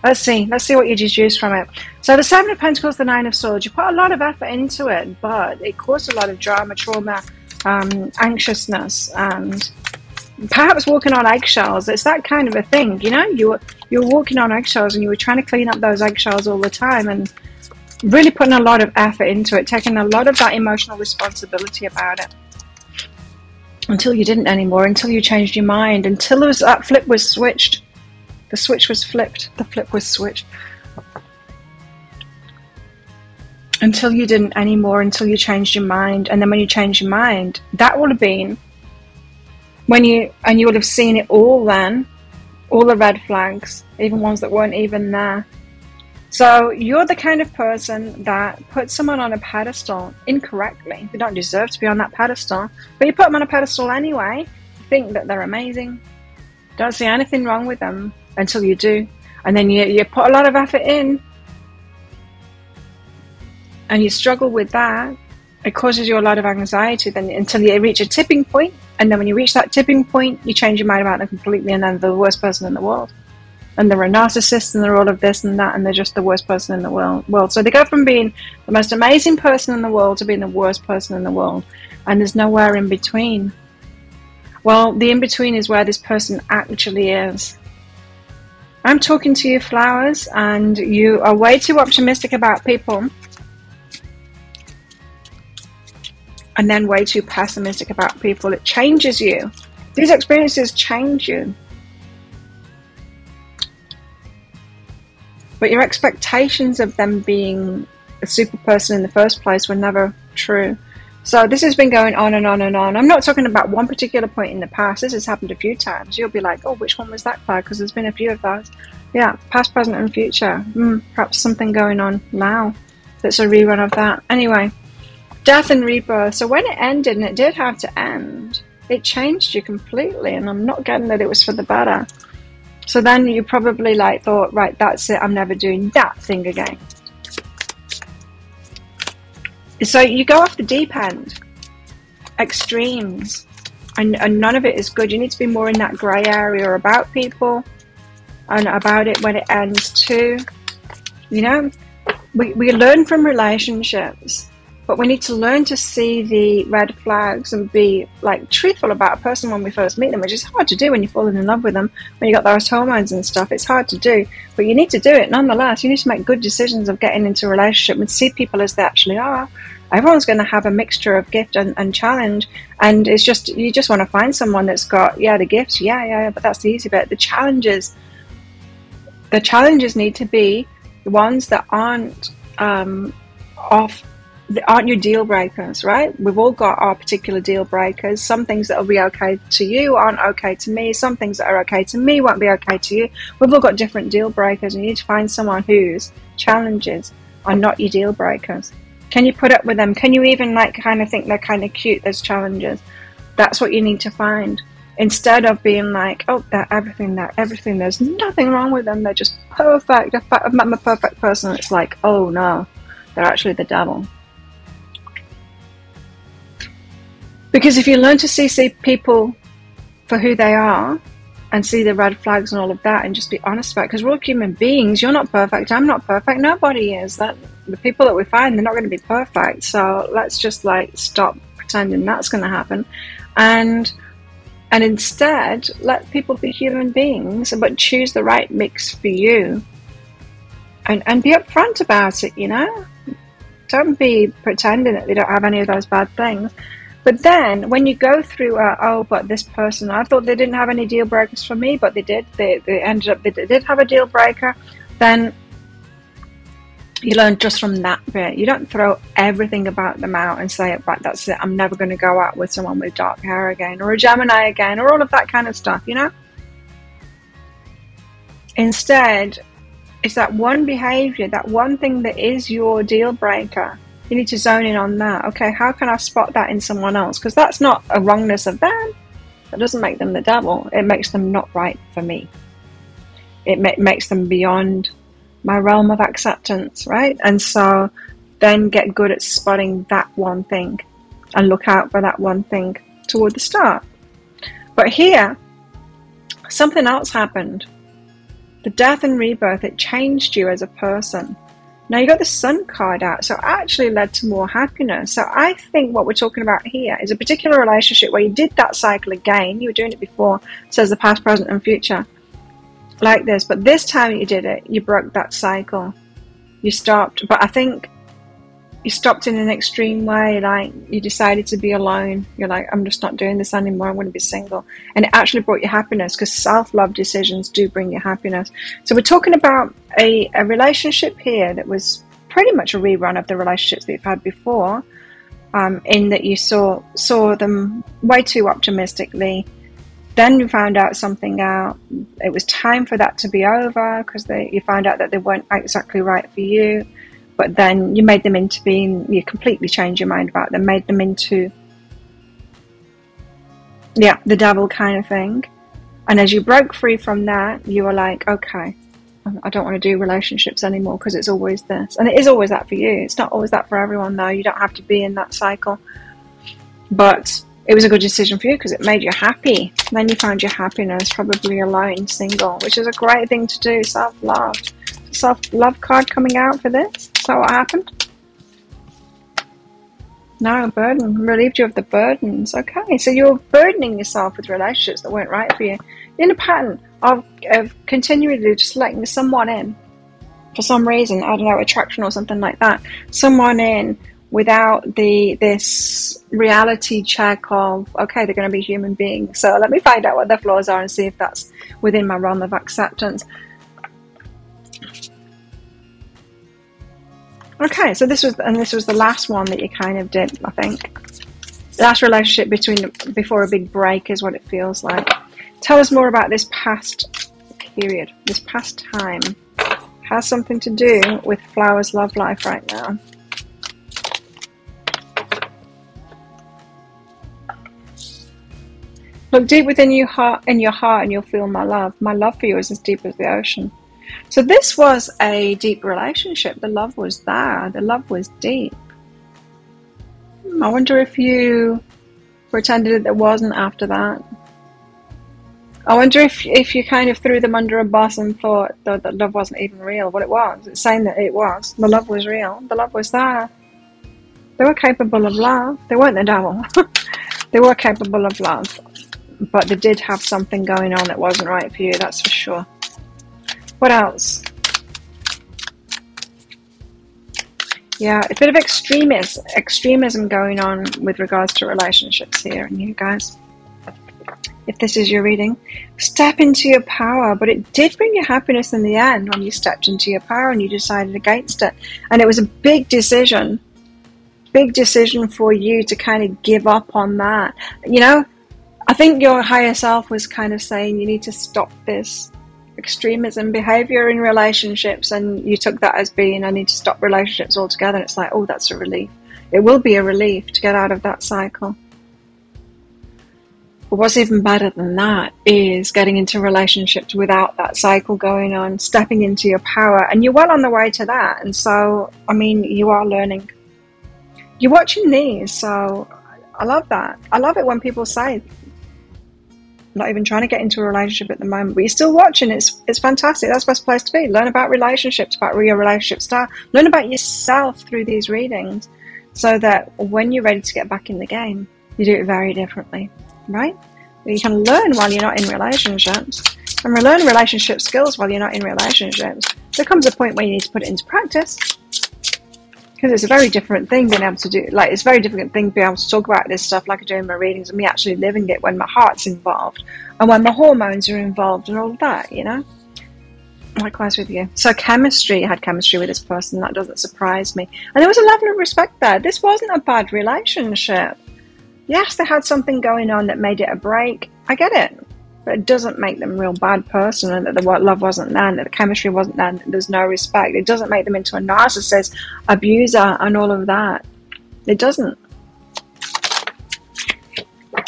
Let's see what you deduce from it. So the Seven of Pentacles, the Nine of Swords, you put a lot of effort into it, but it caused a lot of drama, trauma, anxiousness, and perhaps walking on eggshells. It's that kind of a thing, you know. You were walking on eggshells, and you were trying to clean up those eggshells all the time, and really putting a lot of effort into it, taking a lot of that emotional responsibility about it, until you didn't anymore, until you changed your mind, until that flip was switched. The switch was flipped. The flip was switched. Until you didn't anymore, until you changed your mind. And then when you changed your mind, that would have been you would have seen it all then, all the red flags, even ones that weren't even there. So you're the kind of person that puts someone on a pedestal incorrectly. They don't deserve to be on that pedestal, but you put them on a pedestal anyway. You think that they're amazing. Don't see anything wrong with them until you do. And then you put a lot of effort in, and you struggle with that. It causes you a lot of anxiety then, until you reach a tipping point. And then when you reach that tipping point, you change your mind about them completely, and then they're the worst person in the world. And they're a narcissist, and they're all of this and that, and they're just the worst person in the world. So they go from being the most amazing person in the world to being the worst person in the world. And there's nowhere in between. Well, the in-between is where this person actually is. I'm talking to you, flowers, and you are way too optimistic about people, and then way too pessimistic about people. It changes you. These experiences change you. But your expectations of them being a super person in the first place were never true. So this has been going on and on and on. I'm not talking about one particular point in the past. This has happened a few times. You'll be like, oh, which one was that card? Because there's been a few of those. Yeah, past, present, and future. Perhaps something going on now that's a rerun of that. Anyway, death and rebirth. So when it ended, and it did have to end, it changed you completely. And I'm not getting that it was for the better. So then you probably thought, right, that's it. I'm never doing that thing again. So you go off the deep end, extremes, and none of it is good. You need to be more in that grey area about people, and about it when it ends too. You know, we learn from relationships, but we need to learn to see the red flags and be truthful about a person when we first meet them, which is hard to do when you're falling in love with them, when you got those hormones and stuff. It's hard to do, but you need to do it nonetheless. You need to make good decisions of getting into a relationship and see people as they actually are. Everyone's going to have a mixture of gift and challenge, and it's just, you just want to find someone that's got, the gifts, but that's the easy bit. The challenges need to be the ones that aren't aren't your deal breakers, right? We've all got our particular deal breakers. Some things that will be okay to you aren't okay to me. Some things that are okay to me won't be okay to you. We've all got different deal breakers, and you need to find someone whose challenges are not your deal breakers. Can you put up with them? Can you even kind of think they're kind of cute, those challenges? That's what you need to find. Instead of being oh, they're everything, there's nothing wrong with them, they're just perfect. I've met my perfect person. It's oh no, they're actually the devil. Because if you learn to see people for who they are, and see the red flags and all of that, and just be honest about it, because we're all human beings. You're not perfect, I'm not perfect, nobody is. That the people that we find, they're not going to be perfect. So let's just stop pretending that's going to happen, and instead let people be human beings, but choose the right mix for you, and be upfront about it. You know, don't be pretending that they don't have any of those bad things. But then when you go through, but this person, I thought they didn't have any deal breakers for me, but they did. They ended up, they did have a deal breaker. Then you learn just from that bit. You don't throw everything about them out and say, right, that's it, I'm never going to go out with someone with dark hair again, or a Gemini again, or all of that kind of stuff, you know? Instead, it's that one behavior, that one thing that is your deal breaker. You need to zone in on that. Okay, how can I spot that in someone else? Because that's not a wrongness of them. That doesn't make them the devil. It makes them not right for me. It makes them beyond my realm of acceptance, right? And so then get good at spotting that one thing and look out for that one thing toward the start. But here, something else happened. The death and rebirth, it changed you as a person. Now you got the Sun card out, so it actually led to more happiness. So I think what we're talking about here is a particular relationship where you did that cycle again. You were doing it before, says the past, present, and future, like this. But this time you did it, you broke that cycle. You stopped, but I think you stopped in an extreme way, like you decided to be alone. You're like, I'm just not doing this anymore, I'm going to be single. And it actually brought you happiness, because self-love decisions do bring you happiness. So we're talking about a relationship here that was pretty much a rerun of the relationships that you've had before, in that you saw them way too optimistically. Then you found out something out. It was time for that to be over, because you found out that they weren't exactly right for you. But then you made them into being, you completely changed your mind about them, made them into, yeah, the devil kind of thing. And as you broke free from that, you were like, okay, I don't want to do relationships anymore, because it's always this. And it is always that for you. It's not always that for everyone, though. You don't have to be in that cycle. But it was a good decision for you, because it made you happy. And then you found your happiness, probably alone, single, which is a great thing to do, self-love. Self-love card coming out for this. Is that what happened? No, a burden. Relieved you of the burdens. Okay, so you're burdening yourself with relationships that weren't right for you. You're in a pattern of continually just letting someone in for some reason. I don't know, attraction or something like that. Someone in without this reality check of, okay, they're going to be human beings. So let me find out what their flaws are and see if that's within my realm of acceptance. Okay, so this was the last one that you kind of did, I think. The last relationship before a big break is what it feels like. Tell us more about this past period, this past time. Has something to do with Flower's love life right now. Look deep within your heart, and you'll feel my love. My love for you is as deep as the ocean. So this was a deep relationship. The love was there. The love was deep. I wonder if you pretended that there wasn't after that. I wonder if you kind of threw them under a bus and thought that love wasn't even real. What it was. It's saying that it was. The love was real. The love was there. They were capable of love. They weren't the devil. They were capable of love. But they did have something going on that wasn't right for you, that's for sure. What else? Yeah, a bit of extremism going on with regards to relationships here. And you guys, if this is your reading, step into your power. But it did bring you happiness in the end when you stepped into your power and you decided against it. And it was a big decision for you to kind of give up on that. You know, I think your higher self was kind of saying you need to stop this extremism behavior in relationships, and you took that as being, I need to stop relationships altogether. And it's like, oh, that's a relief. It will be a relief to get out of that cycle. But what's even better than that is getting into relationships without that cycle going on, stepping into your power, and you're well on the way to that. And so, I mean, you are learning. You're watching these, so I love that. I love it when people say, not even trying to get into a relationship at the moment, but you're still watching. It's fantastic. That's the best place to be. Learn about relationships, about your relationship style. Learn about yourself through these readings, so that when you're ready to get back in the game, you do it very differently, right? You can learn while you're not in relationships, and learn relationship skills while you're not in relationships. There comes a point where you need to put it into practice, because it's a very different thing being able to do, like, it's a very different thing being able to talk about this stuff like I do in my readings, and me actually living it when my heart's involved and when my hormones are involved and all of that, you know. Likewise with you. So chemistry, you had chemistry with this person. That doesn't surprise me. And there was a level of respect there. This wasn't a bad relationship. Yes, they had something going on that made it a break. I get it. But it doesn't make them a real bad person, and that the love wasn't there, and that the chemistry wasn't there, and that there's no respect. It doesn't make them into a narcissist, abuser, and all of that. It doesn't.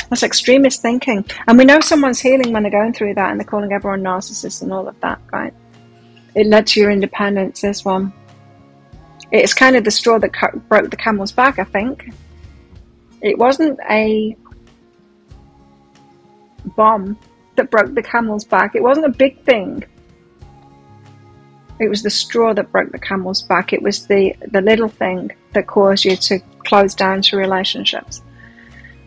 That's extremist thinking. And we know someone's healing when they're going through that, and they're calling everyone narcissists and all of that, right? It led to your independence, this one. It's kind of the straw that broke the camel's back, I think. It wasn't a bomb that broke the camel's back. It wasn't a big thing. It was the straw that broke the camel's back. It was the little thing that caused you to close down to relationships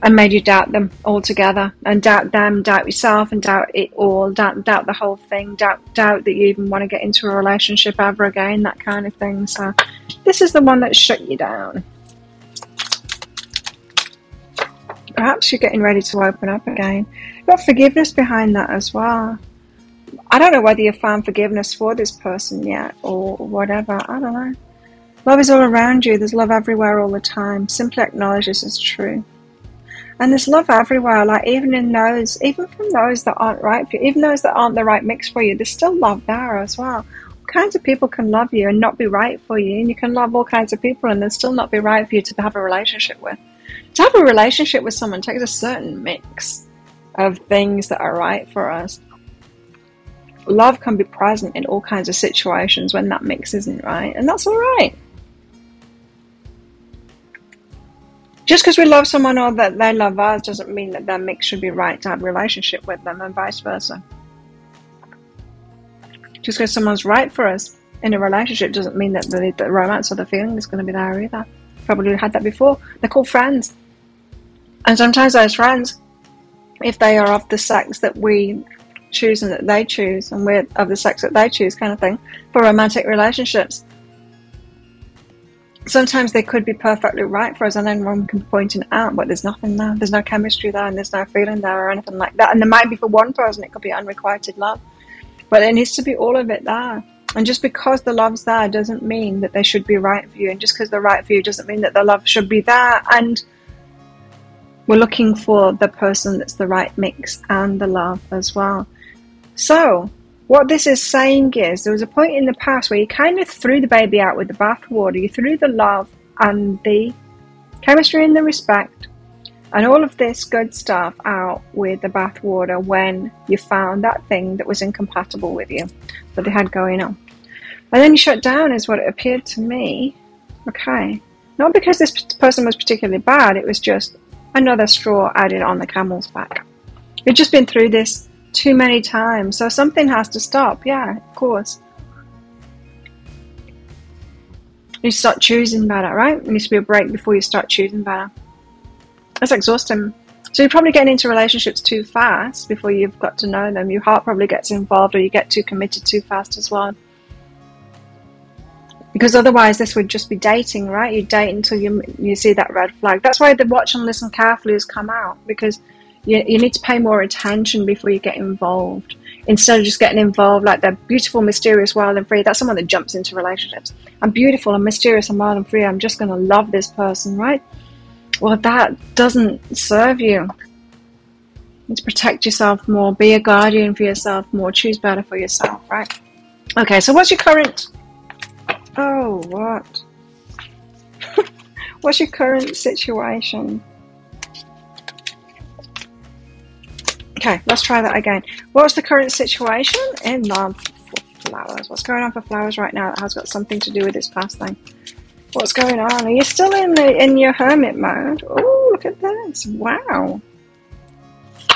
and made you doubt them altogether, and doubt them, doubt yourself, and doubt it all, doubt the whole thing, doubt that you even want to get into a relationship ever again, that kind of thing. So this is the one that shut you down. Perhaps you're getting ready to open up again. You've got forgiveness behind that as well. I don't know whether you've found forgiveness for this person yet or whatever. I don't know. Love is all around you. There's love everywhere all the time. Simply acknowledge this is true. And there's love everywhere, like even from those that aren't right for you, even those that aren't the right mix for you, there's still love there as well. All kinds of people can love you and not be right for you, and you can love all kinds of people and they'll still not be right for you to have a relationship with. To have a relationship with someone takes a certain mix of things that are right for us. Love can be present in all kinds of situations when that mix isn't right, and that's all right. Just because we love someone or that they love us doesn't mean that their mix should be right to have a relationship with them, and vice versa. Just because someone's right for us in a relationship doesn't mean that the romance or the feeling is going to be there either. Probably had that before. They're called friends. And sometimes those friends, if they are of the sex that we choose and that they choose, and we're of the sex that they choose, kind of thing, for romantic relationships, sometimes they could be perfectly right for us, and then one can point it out, but there's nothing there. There's no chemistry there, and there's no feeling there or anything like that. And there might be for one person, it could be unrequited love, but there needs to be all of it there. And just because the love's there doesn't mean that they should be right for you, and just because they're right for you doesn't mean that the love should be there. And we're looking for the person that's the right mix and the love as well. So what this is saying is, there was a point in the past where you kind of threw the baby out with the bathwater. You threw the love and the chemistry and the respect and all of this good stuff out with the bathwater when you found that thing that was incompatible with you, that they had going on. And then you shut down is what it appeared to me. Okay. Not because this person was particularly bad, it was just another straw added on the camel's back. You've just been through this too many times, so something has to stop. Yeah, of course. You start choosing better, right? There needs to be a break before you start choosing better. That's exhausting. So you're probably getting into relationships too fast before you've got to know them. Your heart probably gets involved, or you get too committed too fast as well. Because otherwise this would just be dating, right? You date until you see that red flag. That's why the watch and listen carefully has come out, because you need to pay more attention before you get involved. Instead of just getting involved like they're beautiful, mysterious, wild and free. That's someone that jumps into relationships. I'm beautiful, I'm mysterious, I'm wild and free. I'm just going to love this person, right? Well, that doesn't serve you. You need to protect yourself more. Be a guardian for yourself more. Choose better for yourself, right? Okay, so what's your current... Oh, what? What's your current situation? Okay, let's try that again. What's the current situation in love for flowers? What's going on for flowers right now that has got something to do with this past thing? What's going on? Are you still in your hermit mode? Oh, look at this. Wow.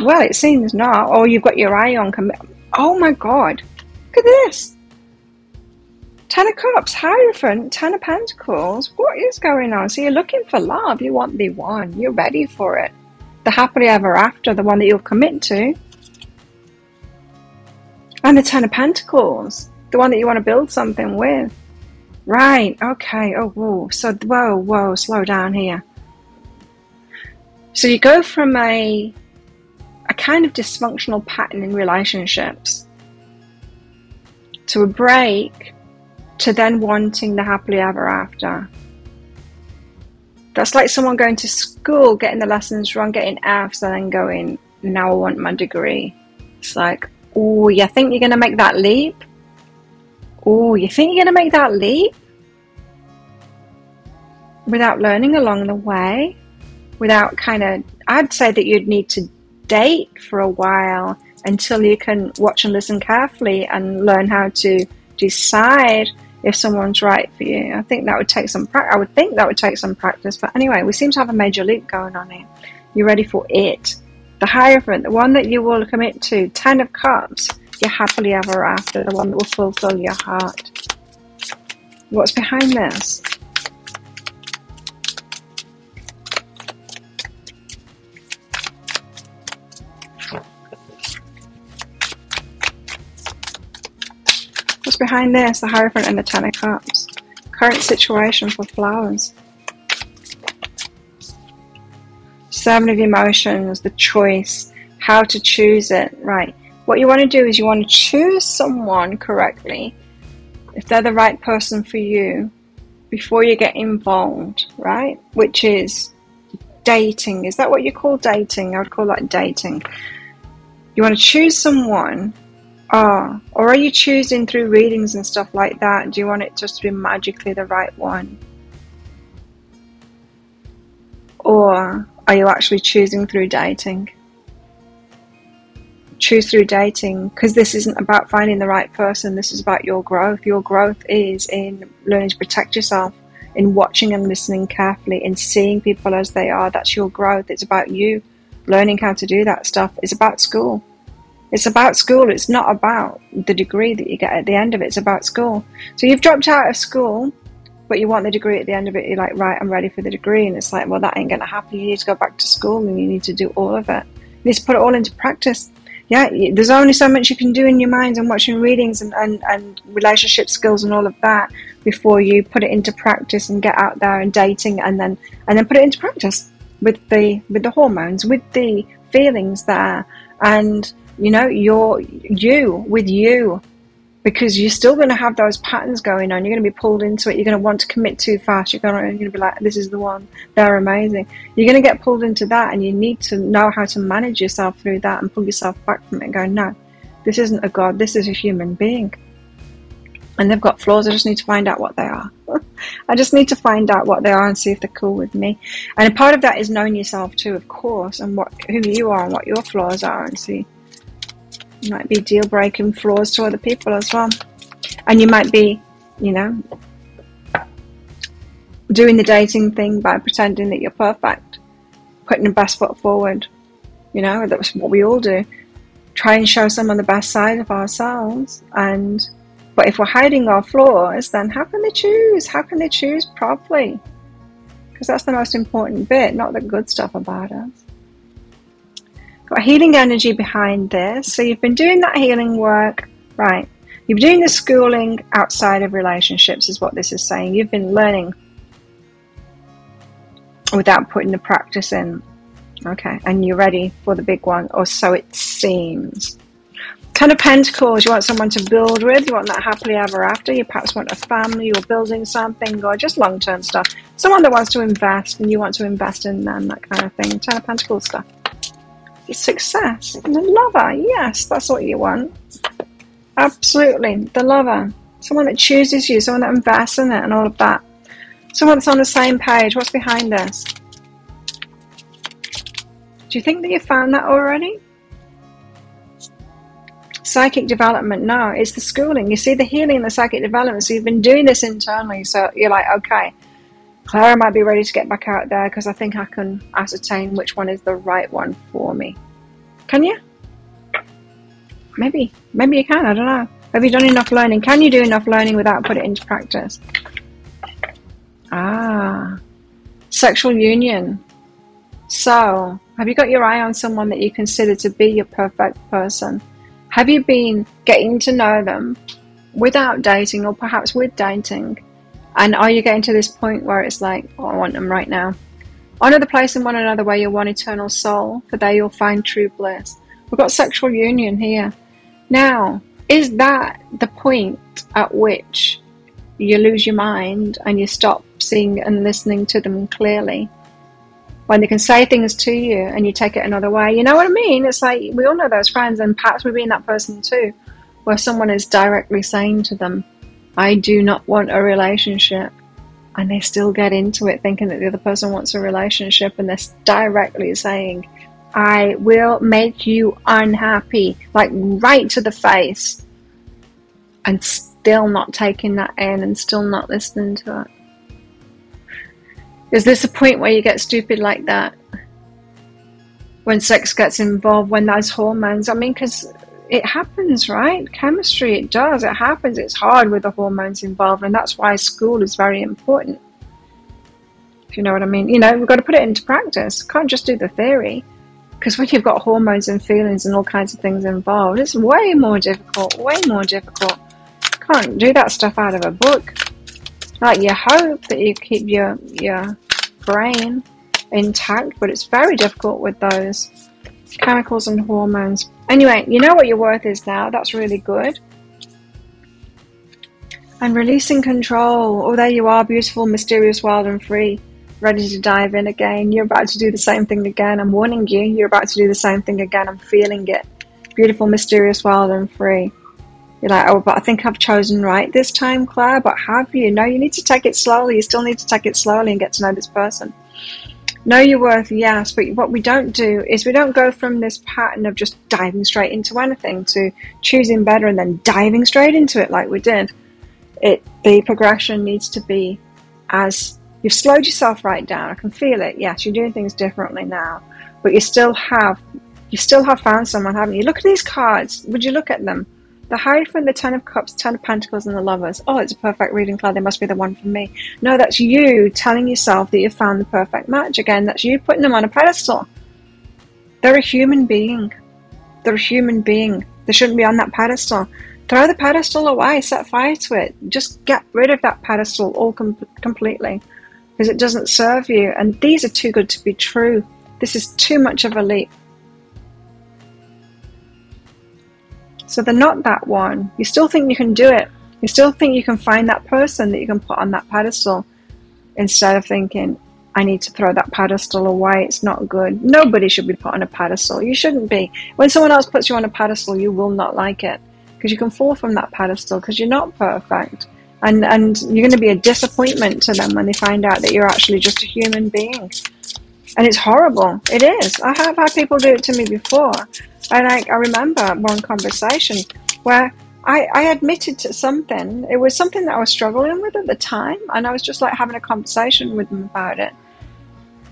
Well, it seems not. Oh, you've got your eye on... Oh, my God. Look at this. 10 of Cups, Hierophant, 10 of Pentacles. What is going on? So you're looking for love. You want the one. You're ready for it. The happily ever after, the one that you'll commit to. And the 10 of Pentacles, the one that you want to build something with. Right, okay. Oh, whoa. So, whoa, slow down here. So you go from a kind of dysfunctional pattern in relationships to a break to then wanting the happily ever after. That's like someone going to school, getting the lessons wrong, getting Fs, and then going, now I want my degree. It's like, oh, you think you're going to make that leap? Oh, you think you're going to make that leap? Without learning along the way? Without I'd say that you'd need to date for a while until you can watch and listen carefully and learn how to decide if someone's right for you. I think that would take some practice. I would think that would take some practice. But anyway, we seem to have a major leap going on here. You're ready for it. The Hierophant, the one that you will commit to. 10 of Cups, your happily ever after, the one that will fulfill your heart. What's behind this? What's behind this? The Hierophant and the 10 of Cups. Current situation for flowers. 7 of Emotions, the choice, how to choose it. Right. What you want to do is you want to choose someone correctly, if they're the right person for you, before you get involved, right? Which is dating. Is that what you call dating? I would call that dating. You want to choose someone. Or are you choosing through readings and stuff like that? Do you want it just to be magically the right one? Or are you actually choosing through dating? Choose through dating, because this isn't about finding the right person. This is about your growth. Your growth is in learning to protect yourself, in watching and listening carefully, in seeing people as they are. That's your growth. It's about you learning how to do that stuff. It's about school. It's about school. It's not about the degree that you get at the end of it. It's about school. So you've dropped out of school, but you want the degree at the end of it. You're like, right, I'm ready for the degree. And it's like, well, that ain't going to happen. You need to go back to school and you need to do all of it. You need to put it all into practice. Yeah, there's only so much you can do in your mind and watching readings and relationship skills and all of that before you put it into practice and get out there and dating and then put it into practice with the hormones, with the feelings there. And you know, you're with you, because you're still going to have those patterns going on. You're going to be pulled into it. You're going to want to commit too fast. You're going to be like, this is the one. They're amazing. You're going to get pulled into that, and you need to know how to manage yourself through that and pull yourself back from it and go, no, this isn't a god. This is a human being. And they've got flaws. I just need to find out what they are. I just need to find out what they are and see if they're cool with me. And a part of that is knowing yourself too, of course, and who you are and what your flaws are, and see. You might be deal-breaking flaws to other people as well. And you might be, you know, doing the dating thing by pretending that you're perfect. Putting the best foot forward. You know, that's what we all do. Try and show someone the best side of ourselves. But if we're hiding our flaws, then how can they choose? How can they choose properly? Because that's the most important bit, not the good stuff about us. Got healing energy behind this. So you've been doing that healing work, right? You've been doing the schooling outside of relationships is what this is saying. You've been learning without putting the practice in. Okay, and you're ready for the big one, or so it seems. 10 of Pentacles, you want someone to build with, you want that happily ever after, you perhaps want a family, you're building something, or just long-term stuff. Someone that wants to invest, and you want to invest in them, that kind of thing. 10 of Pentacles stuff. Success, the lover, yes, that's what you want. Absolutely, the lover. Someone that chooses you, someone that invests in it and all of that. Someone that's on the same page. What's behind this? Do you think that you found that already? Psychic development, no, it's the schooling. You see the healing and the psychic development, so you've been doing this internally, so you're like, okay, Clara might be ready to get back out there because I think I can ascertain which one is the right one for me. Can you? Maybe you can, I don't know. Have you done enough learning? Can you do enough learning without putting it into practice? Sexual union. So, have you got your eye on someone that you consider to be your perfect person? Have you been getting to know them without dating, or perhaps with dating? And are you getting to this point where it's like, oh, I want them right now? Honor the place in one another where you're one eternal soul, for there you'll find true bliss. We've got sexual union here. Now, is that the point at which you lose your mind and you stop seeing and listening to them clearly? when they can say things to you and you take it another way. You know what I mean? It's like, we all know those friends, and perhaps we've been that person too, where someone is directly saying to them, I do not want a relationship, and they still get into it thinking that the other person wants a relationship, and they're directly saying, I will make you unhappy, like right to the face, and still not taking that in and still not listening to it. Is this a point where you get stupid like that? When sex gets involved, when those hormones, I mean, because it happens, right? Chemistry, it does, it happens. It's hard with the hormones involved, and that's why school is very important. If you know what I mean. You know, we've got to put it into practice. Can't just do the theory. Because when you've got hormones and feelings and all kinds of things involved, it's way more difficult, way more difficult. Can't do that stuff out of a book. Like, you hope that you keep your brain intact, but it's very difficult with those chemicals and hormones. Anyway, you know what your worth is now. That's really good. And releasing control. Oh, there you are, beautiful, mysterious, wild and free. Ready to dive in again. You're about to do the same thing again. I'm warning you. You're about to do the same thing again. I'm feeling it. Beautiful, mysterious, wild and free. You're like, oh, but I think I've chosen right this time, Claire. But have you? No, you need to take it slowly. You still need to take it slowly and get to know this person. Know your worth, yes. But what we don't do is we don't go from this pattern of just diving straight into anything to choosing better and then diving straight into it like we did. The progression needs to be as you've slowed yourself right down. I can feel it. Yes, you're doing things differently now, but you still have found someone, haven't you? Look at these cards. Would you look at them? The Hierophant, the Ten of Cups, Ten of Pentacles, and the Lovers. Oh, it's a perfect reading, Claire. They must be the one for me. No, that's you telling yourself that you've found the perfect match again. That's you putting them on a pedestal. They're a human being. They're a human being. They shouldn't be on that pedestal. Throw the pedestal away. Set fire to it. Just get rid of that pedestal all completely, because it doesn't serve you. And these are too good to be true. This is too much of a leap. So they're not that one. You still think you can do it. You still think you can find that person that you can put on that pedestal, instead of thinking, I need to throw that pedestal away. It's not good. Nobody should be put on a pedestal. You shouldn't be. When someone else puts you on a pedestal, you will not like it, because you can fall from that pedestal because you're not perfect. And you're going to be a disappointment to them when they find out that you're actually just a human being. And it's horrible. It is. I have had people do it to me before. And I remember one conversation where I admitted to something. It was something that I was struggling with at the time. And I was just like having a conversation with them about it.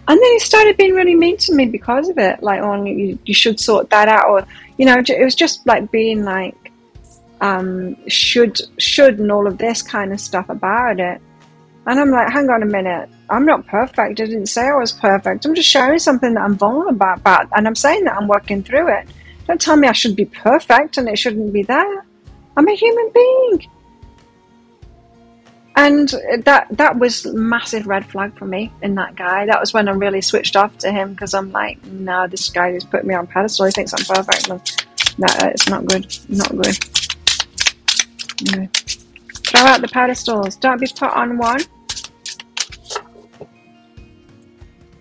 And then he started being really mean to me because of it. Like, oh, you should sort that out. Or, you know, it was just like being like, should and all of this kind of stuff about it. And I'm like, hang on a minute. I'm not perfect. I didn't say I was perfect. I'm just sharing something that I'm vulnerable about. And I'm saying that I'm working through it. Don't tell me I should be perfect and it shouldn't be there. I'm a human being. And that was a massive red flag for me in that guy. That was when I really switched off to him, because I'm like, no, this guy who's put me on a pedestal, he thinks I'm perfect. No, it's not good. Not good. No. Throw out the pedestals. Don't be put on one.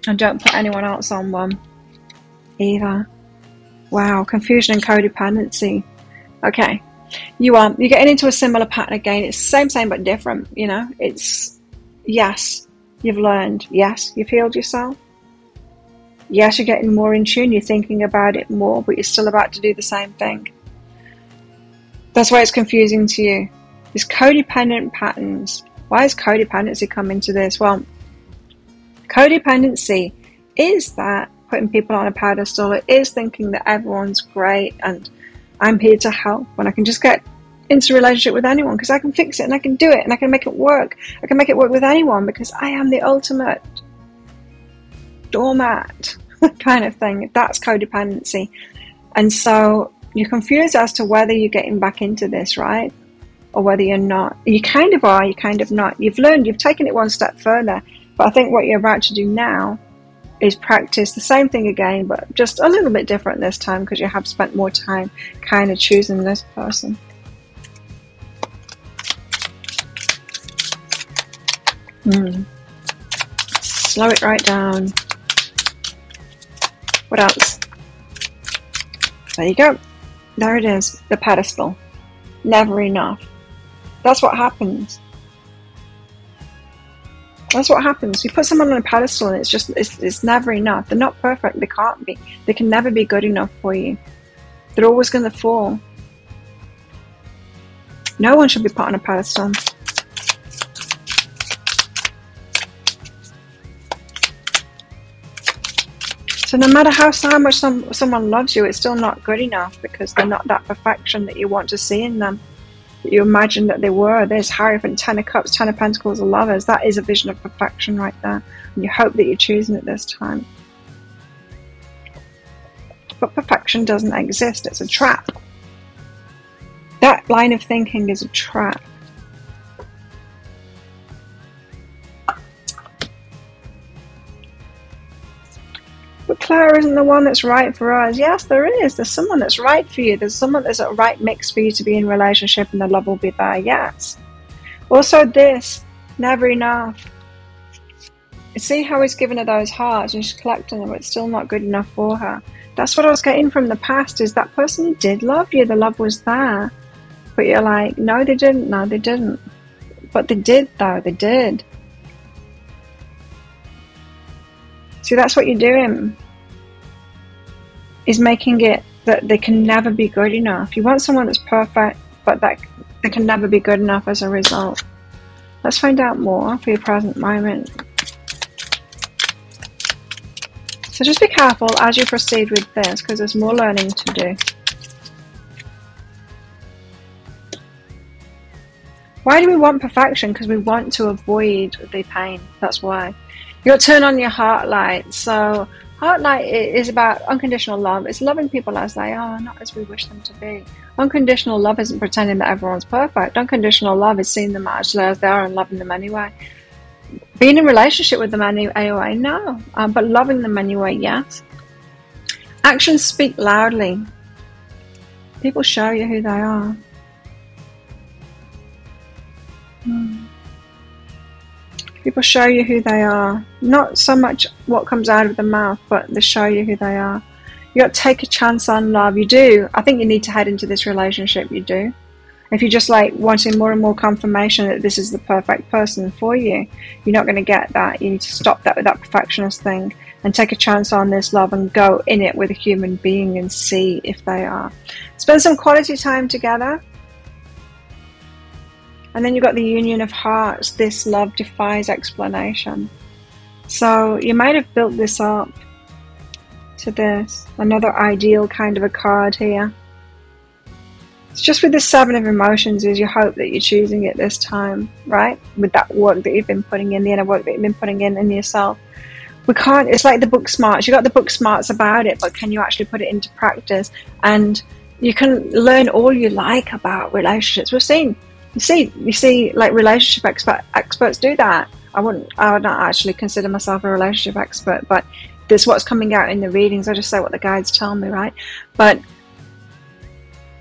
And don't put anyone else on one either. Wow, confusion and codependency. Okay. You're getting into a similar pattern again. It's the same but different, you know. It's, yes, you've learned. Yes, you've healed yourself. Yes, you're getting more in tune. You're thinking about it more, but you're still about to do the same thing. That's why it's confusing to you. These codependent patterns. Why has codependency come into this? Well, codependency is that putting people on a pedestal. It is thinking that everyone's great and I'm here to help, and I can just get into a relationship with anyone because I can fix it and I can do it and I can make it work. I can make it work with anyone because I am the ultimate doormat kind of thing. That's codependency. And so you're confused as to whether you're getting back into this, right? Or whether you're not. You kind of are, you kind of not. You've learned, you've taken it one step further. But I think what you're about to do now is practice the same thing again, but just a little bit different this time because you have spent more time kind of choosing this person. Slow it right down. What else? There you go. There it is. The pedestal. Never enough. That's what happens. That's what happens. You put someone on a pedestal and it's never enough. They're not perfect. They can't be. They can never be good enough for you. They're always going to fall. No one should be put on a pedestal. So no matter how much someone loves you, it's still not good enough because they're not that perfection that you want to see in them. That you imagine that they were. There's Hierophant, Ten of Cups, Ten of Pentacles, of Lovers. That is a vision of perfection right there. And you hope that you're choosing it this time. But perfection doesn't exist. It's a trap. That line of thinking is a trap. But Claire isn't the one that's right for us. Yes, there is. There's someone that's right for you. There's someone that's a right mix for you to be in relationship and the love will be there. Yes. Also this, never enough. See how he's given her those hearts and she's collecting them, but it's still not good enough for her. That's what I was getting from the past, is that person did love you. The love was there. But you're like, no, they didn't. No, they didn't. But they did, though. They did. See, that's what you're doing. Is making it that they can never be good enough. You want someone that's perfect, but that they can never be good enough as a result. Let's find out more for your present moment. So just be careful as you proceed with this, because there's more learning to do. Why do we want perfection? Because we want to avoid the pain. That's why. You'll turn on your heart light. So heart light is about unconditional love. It's loving people as they are, not as we wish them to be. Unconditional love isn't pretending that everyone's perfect. Unconditional love is seeing them actually as they are and loving them anyway. Being in a relationship with them anyway, no. But loving them anyway, yes. Actions speak loudly. People show you who they are. People show you who they are. Not so much what comes out of the mouth, but they show you who they are. You got to take a chance on love. You do. I think you need to head into this relationship. You do. If you're just like wanting more and more confirmation that this is the perfect person for you, you're not going to get that. You need to stop that with that perfectionist thing and take a chance on this love and go in it with a human being and see if they are. Spend some quality time together. And then you've got the union of hearts. This love defies explanation. So you might have built this up to this. Another ideal kind of a card here. It's just with the Seven of Emotions is you hope that you're choosing it this time, right? With that work that you've been putting in, the inner work that you've been putting in yourself. We can't, it's like the book smarts. You got the book smarts about it, but can you actually put it into practice? And you can learn all you like about relationships. We've seen. You see, like relationship experts do that. I would not actually consider myself a relationship expert, but this is what's coming out in the readings. I just say what the guides tell me, right? But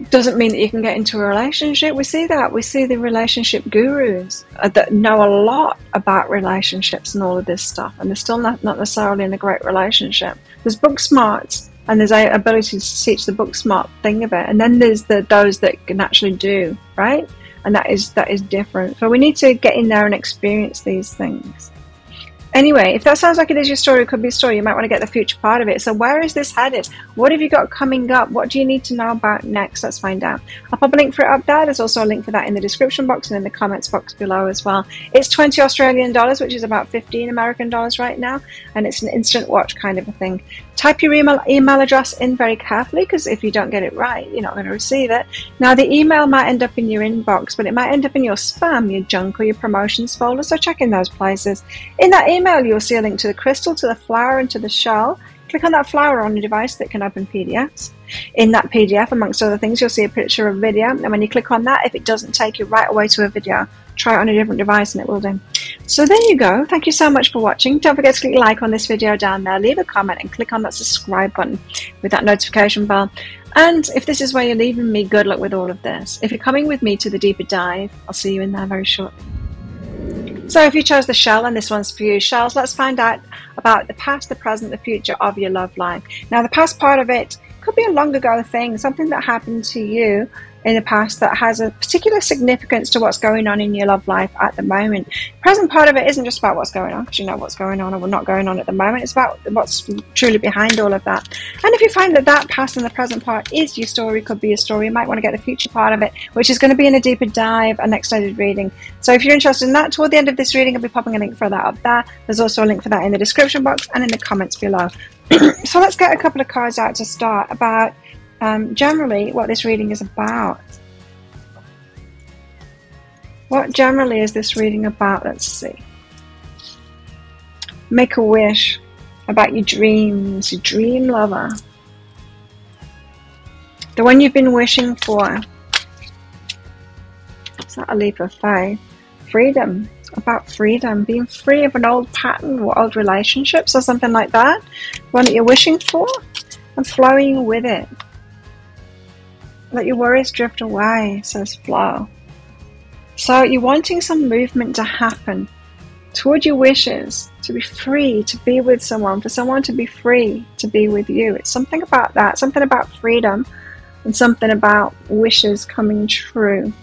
doesn't mean that you can get into a relationship. We see that. We see the relationship gurus that know a lot about relationships and all of this stuff, and they're still not necessarily in a great relationship. There's book smarts, and there's a ability to teach the book smart thing of it, and then there's those that can actually do, right? And that is different. So we need to get in there and experience these things. Anyway, if that sounds like it is your story, it could be a story. You might want to get the future part of it. So where is this headed? What have you got coming up? What do you need to know about next? Let's find out. I'll pop a link for it up there. There's also a link for that in the description box and in the comments box below as well. It's 20 Australian dollars, which is about 15 American dollars right now. And it's an instant watch kind of a thing. Type your email address in very carefully, because if you don't get it right, you're not going to receive it. Now, the email might end up in your inbox, but it might end up in your spam, your junk, or your promotions folder. So check in those places. In that email, you'll see a link to the crystal, to the flower, and to the shell. Click on that flower on your device that can open PDFs. In that PDF, amongst other things, you'll see a picture of a video. And when you click on that, if it doesn't take you right away to a video, try it on a different device and it will do. So there you go. Thank you so much for watching. Don't forget to click like on this video down there, leave a comment, and click on that subscribe button with that notification bell. And if this is where you're leaving me, good luck with all of this. If you're coming with me to the deeper dive, I'll see you in there very shortly. So if you chose the shell, and this one's for you, shells, let's find out about the past, the present, the future of your love life. Now, the past part of it could be a long ago thing, something that happened to you in the past that has a particular significance to what's going on in your love life at the moment. Present part of it isn't just about what's going on, because you know what's going on or not going on at the moment. It's about what's truly behind all of that. And if you find that that past and the present part is your story, could be your story, you might want to get the future part of it, which is going to be in a deeper dive, an extended reading. So if you're interested in that, toward the end of this reading, I'll be popping a link for that up there. There's also a link for that in the description box and in the comments below. So let's get a couple of cards out to start about generally what this reading is about. What generally is this reading about? Let's see. Make a wish about your dreams, your dream lover. The one you've been wishing for. Is that a leap of faith? Freedom. About freedom. Being free of an old pattern or old relationships or something like that. One that you're wishing for and flowing with it. Let your worries drift away, says Flow. So you're wanting some movement to happen toward your wishes, to be free to be with someone, for someone to be free to be with you. It's something about that, something about freedom and something about wishes coming true.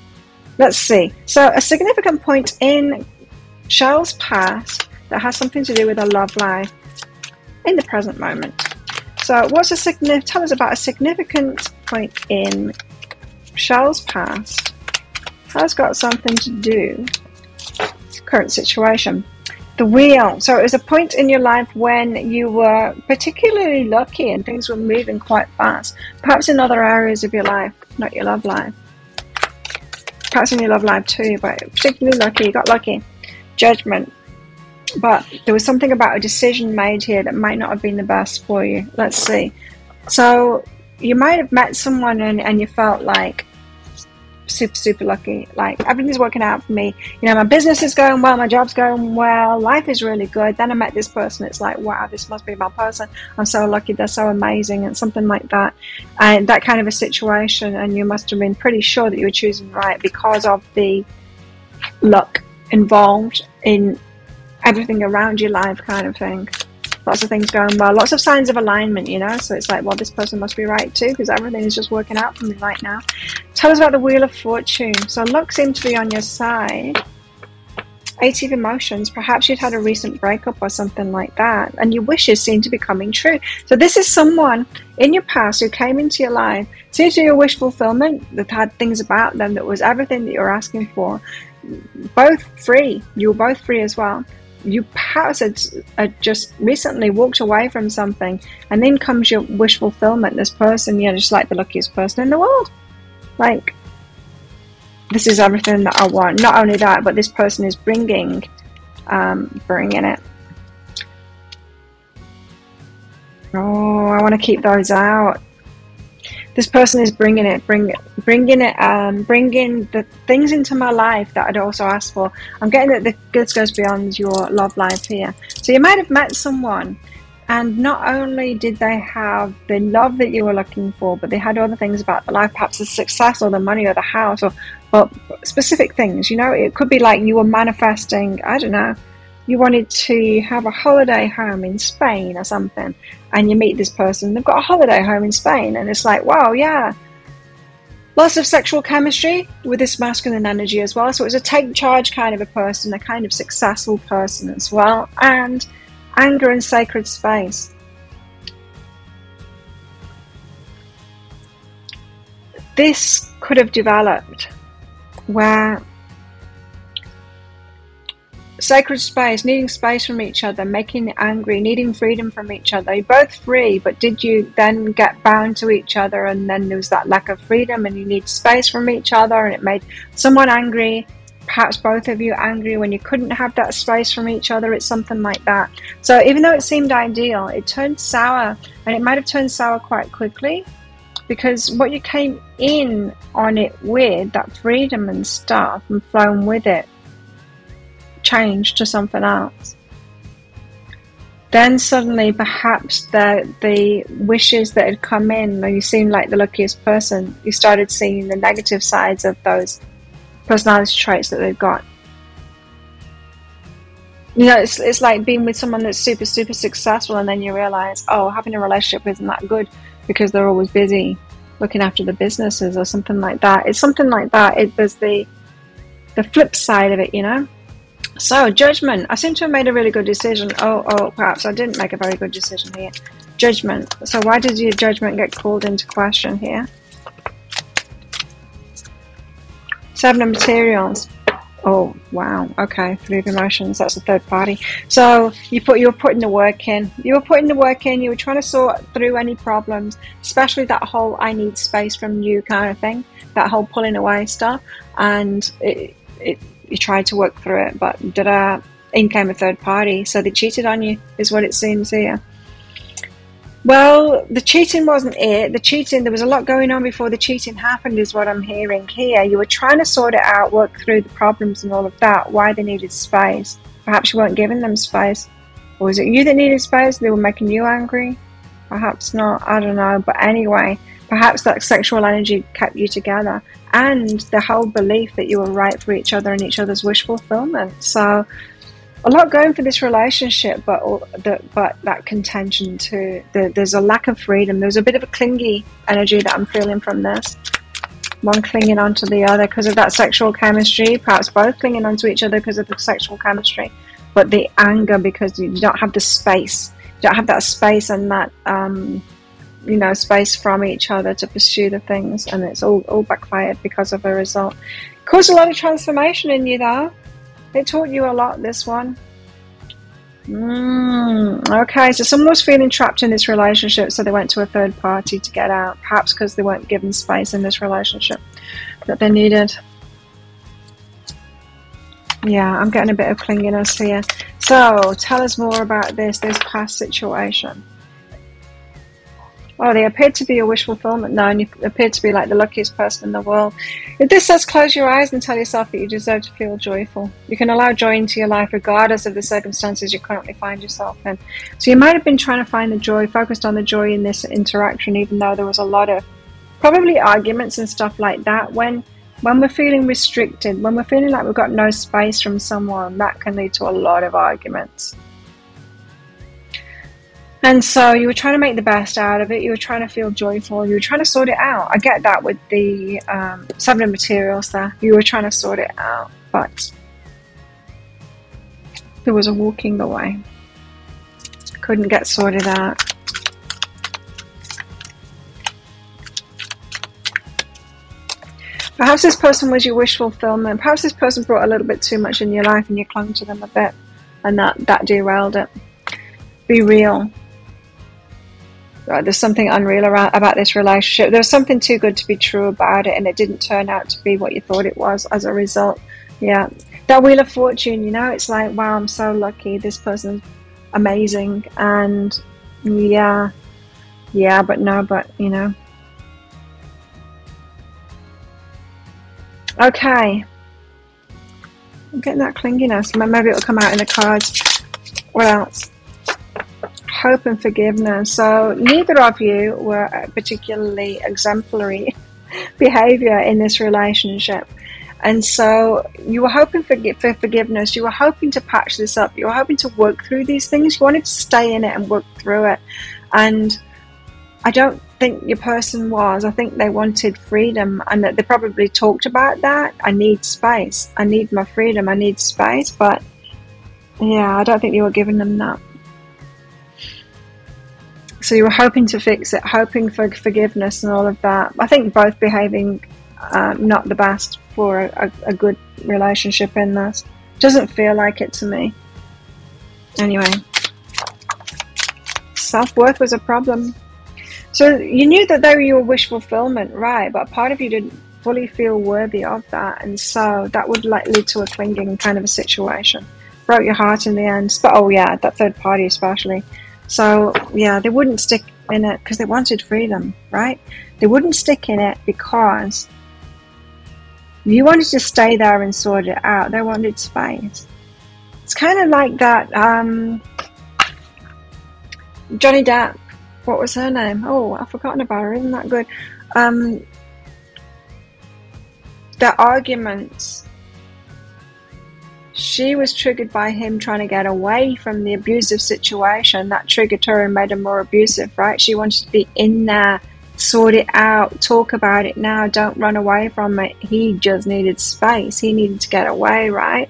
Let's see. So a significant point in Shell's past that has something to do with her love life in the present moment. So tell us about a significant point in Shell's past has got something to do with current situation. The Wheel. So it was a point in your life when you were particularly lucky and things were moving quite fast. Perhaps in other areas of your life, not your love life. Perhaps in your love life too, but particularly lucky. You got lucky. Judgment. But there was something about a decision made here that might not have been the best for you. Let's see. So you might have met someone and you felt like super lucky, like everything's working out for me, you know, my business is going well, my job's going well, life is really good. Then I met this person, it's like, wow, this must be my person, I'm so lucky, they're so amazing, and something like that, and that kind of a situation, and you must have been pretty sure that you were choosing right because of the luck involved in everything around your life, kind of thing. Lots of things going well, lots of signs of alignment, you know, so it's like, well, this person must be right too, because everything is just working out for me right now. Tell us about the Wheel of Fortune. So luck seems to be on your side. 8 of emotions. Perhaps you'd had a recent breakup or something like that, and your wishes seem to be coming true. So this is someone in your past who came into your life, seems to be a wish fulfillment, that had things about them that was everything that you were asking for. Both free. You were both free as well. You perhaps had just recently walked away from something, and then comes your wish fulfillment. This person, you're just like the luckiest person in the world. Like, this is everything that I want. Not only that, but this person is bringing it. Oh, I want to keep those out. This person is bringing the things into my life that I'd also asked for. I'm getting that this goes beyond your love life here. So you might have met someone, and not only did they have the love that you were looking for, but they had other things about the life, perhaps the success or the money or the house or specific things. You know, it could be like you were manifesting, I don't know, you wanted to have a holiday home in Spain or something, and you meet this person, they've got a holiday home in Spain, and it's like, wow, yeah. Lots of sexual chemistry with this masculine energy as well. So it's a take charge kind of a person, a kind of successful person as well, and anger and sacred space. This could have developed where sacred space, needing space from each other, making angry, needing freedom from each other. You're both free, but did you then get bound to each other, and then there was that lack of freedom, and you need space from each other, and it made someone angry, perhaps both of you angry when you couldn't have that space from each other. It's something like that. So even though it seemed ideal, it turned sour, and it might have turned sour quite quickly, because what you came in on it with, that freedom and stuff, and flown with it, changed to something else. Then suddenly perhaps the wishes that had come in, and you seemed like the luckiest person, you started seeing the negative sides of those personality traits that they've got. You know, it's like being with someone that's super, super successful, and then you realize, oh, having a relationship isn't that good because they're always busy looking after the businesses or something like that. It's something like that. There's the flip side of it, you know. So, judgment. I seem to have made a really good decision. Oh, perhaps I didn't make a very good decision here. Judgment. So why did your judgment get called into question here? Seven of Materials. Oh, wow. Okay, Three of Emotions. That's a third party. So you were putting the work in. You were putting the work in. You were trying to sort through any problems, especially that whole I need space from you kind of thing, that whole pulling away stuff. And you tried to work through it, but in came a third party. So they cheated on you, is what it seems here. Well, the cheating wasn't it. There was a lot going on before the cheating happened, is what I'm hearing here. You were trying to sort it out, work through the problems and all of that, why they needed space. Perhaps you weren't giving them space. Or was it you that needed space? They were making you angry? Perhaps not. I don't know. But anyway, perhaps that sexual energy kept you together. And the whole belief that you were right for each other and each other's wish fulfillment. So a lot going for this relationship, but that contention too. There's a lack of freedom. There's a bit of a clingy energy that I'm feeling from this. One clinging onto the other because of that sexual chemistry. Perhaps both clinging onto each other because of the sexual chemistry. But the anger because you don't have the space. You don't have that space and that, space from each other to pursue the things. And it's all backfired because of a result. Caused a lot of transformation in you though. It taught you a lot, this one. Okay, so someone was feeling trapped in this relationship, so they went to a third party to get out. Perhaps because they weren't given space in this relationship that they needed. Yeah, I'm getting a bit of clinginess here. So, tell us more about this past situation. Oh, they appeared to be a wish fulfillment now, and you appeared to be like the luckiest person in the world. If this says close your eyes and tell yourself that you deserve to feel joyful. You can allow joy into your life regardless of the circumstances you currently find yourself in. So you might have been trying to find the joy, focused on the joy in this interaction, even though there was a lot of probably arguments and stuff like that. When we're feeling restricted, when we're feeling like we've got no space from someone, that can lead to a lot of arguments. And so you were trying to make the best out of it. You were trying to feel joyful. You were trying to sort it out. I get that with the Seven of Materials there. You were trying to sort it out, but there was a walking away. Couldn't get sorted out. Perhaps this person was your wish fulfillment. Perhaps this person brought a little bit too much in your life and you clung to them a bit, and that derailed it. Be real. There's something unreal about this relationship. There's something too good to be true about it, and it didn't turn out to be what you thought it was as a result. Yeah, that Wheel of Fortune, it's like, wow, I'm so lucky. This person's amazing, and yeah, but no, but Okay, I'm getting that clinginess. Maybe it'll come out in the cards. What else? Hope and forgiveness. So neither of you were particularly exemplary behavior in this relationship, and so you were hoping for forgiveness. You were hoping to patch this up. You were hoping to work through these things. You wanted to stay in it and work through it, and I don't think your person was. I think they wanted freedom, and that they probably talked about that. I need space. I need my freedom. I need space. But yeah, I don't think you were giving them that. So you were hoping to fix it, hoping for forgiveness and all of that. I think both behaving not the best for a good relationship in this. Doesn't feel like it to me. Anyway, self-worth was a problem. So you knew that they were your wish fulfillment, right? But part of you didn't fully feel worthy of that, and so that would lead to a clinging kind of a situation. Broke your heart in the end. But oh yeah, that third party especially. So yeah, they wouldn't stick in it because they wanted freedom, right? They wouldn't stick in it because you wanted to stay there and sort it out. They wanted space. It's kind of like that Johnny Depp. What was her name? Oh, I've forgotten about her. Isn't that good? The arguments. She was triggered by him trying to get away from the abusive situation. That triggered her and made her more abusive, right? She wanted to be in there, sort it out, talk about it now, don't run away from it. He just needed space. He needed to get away, right?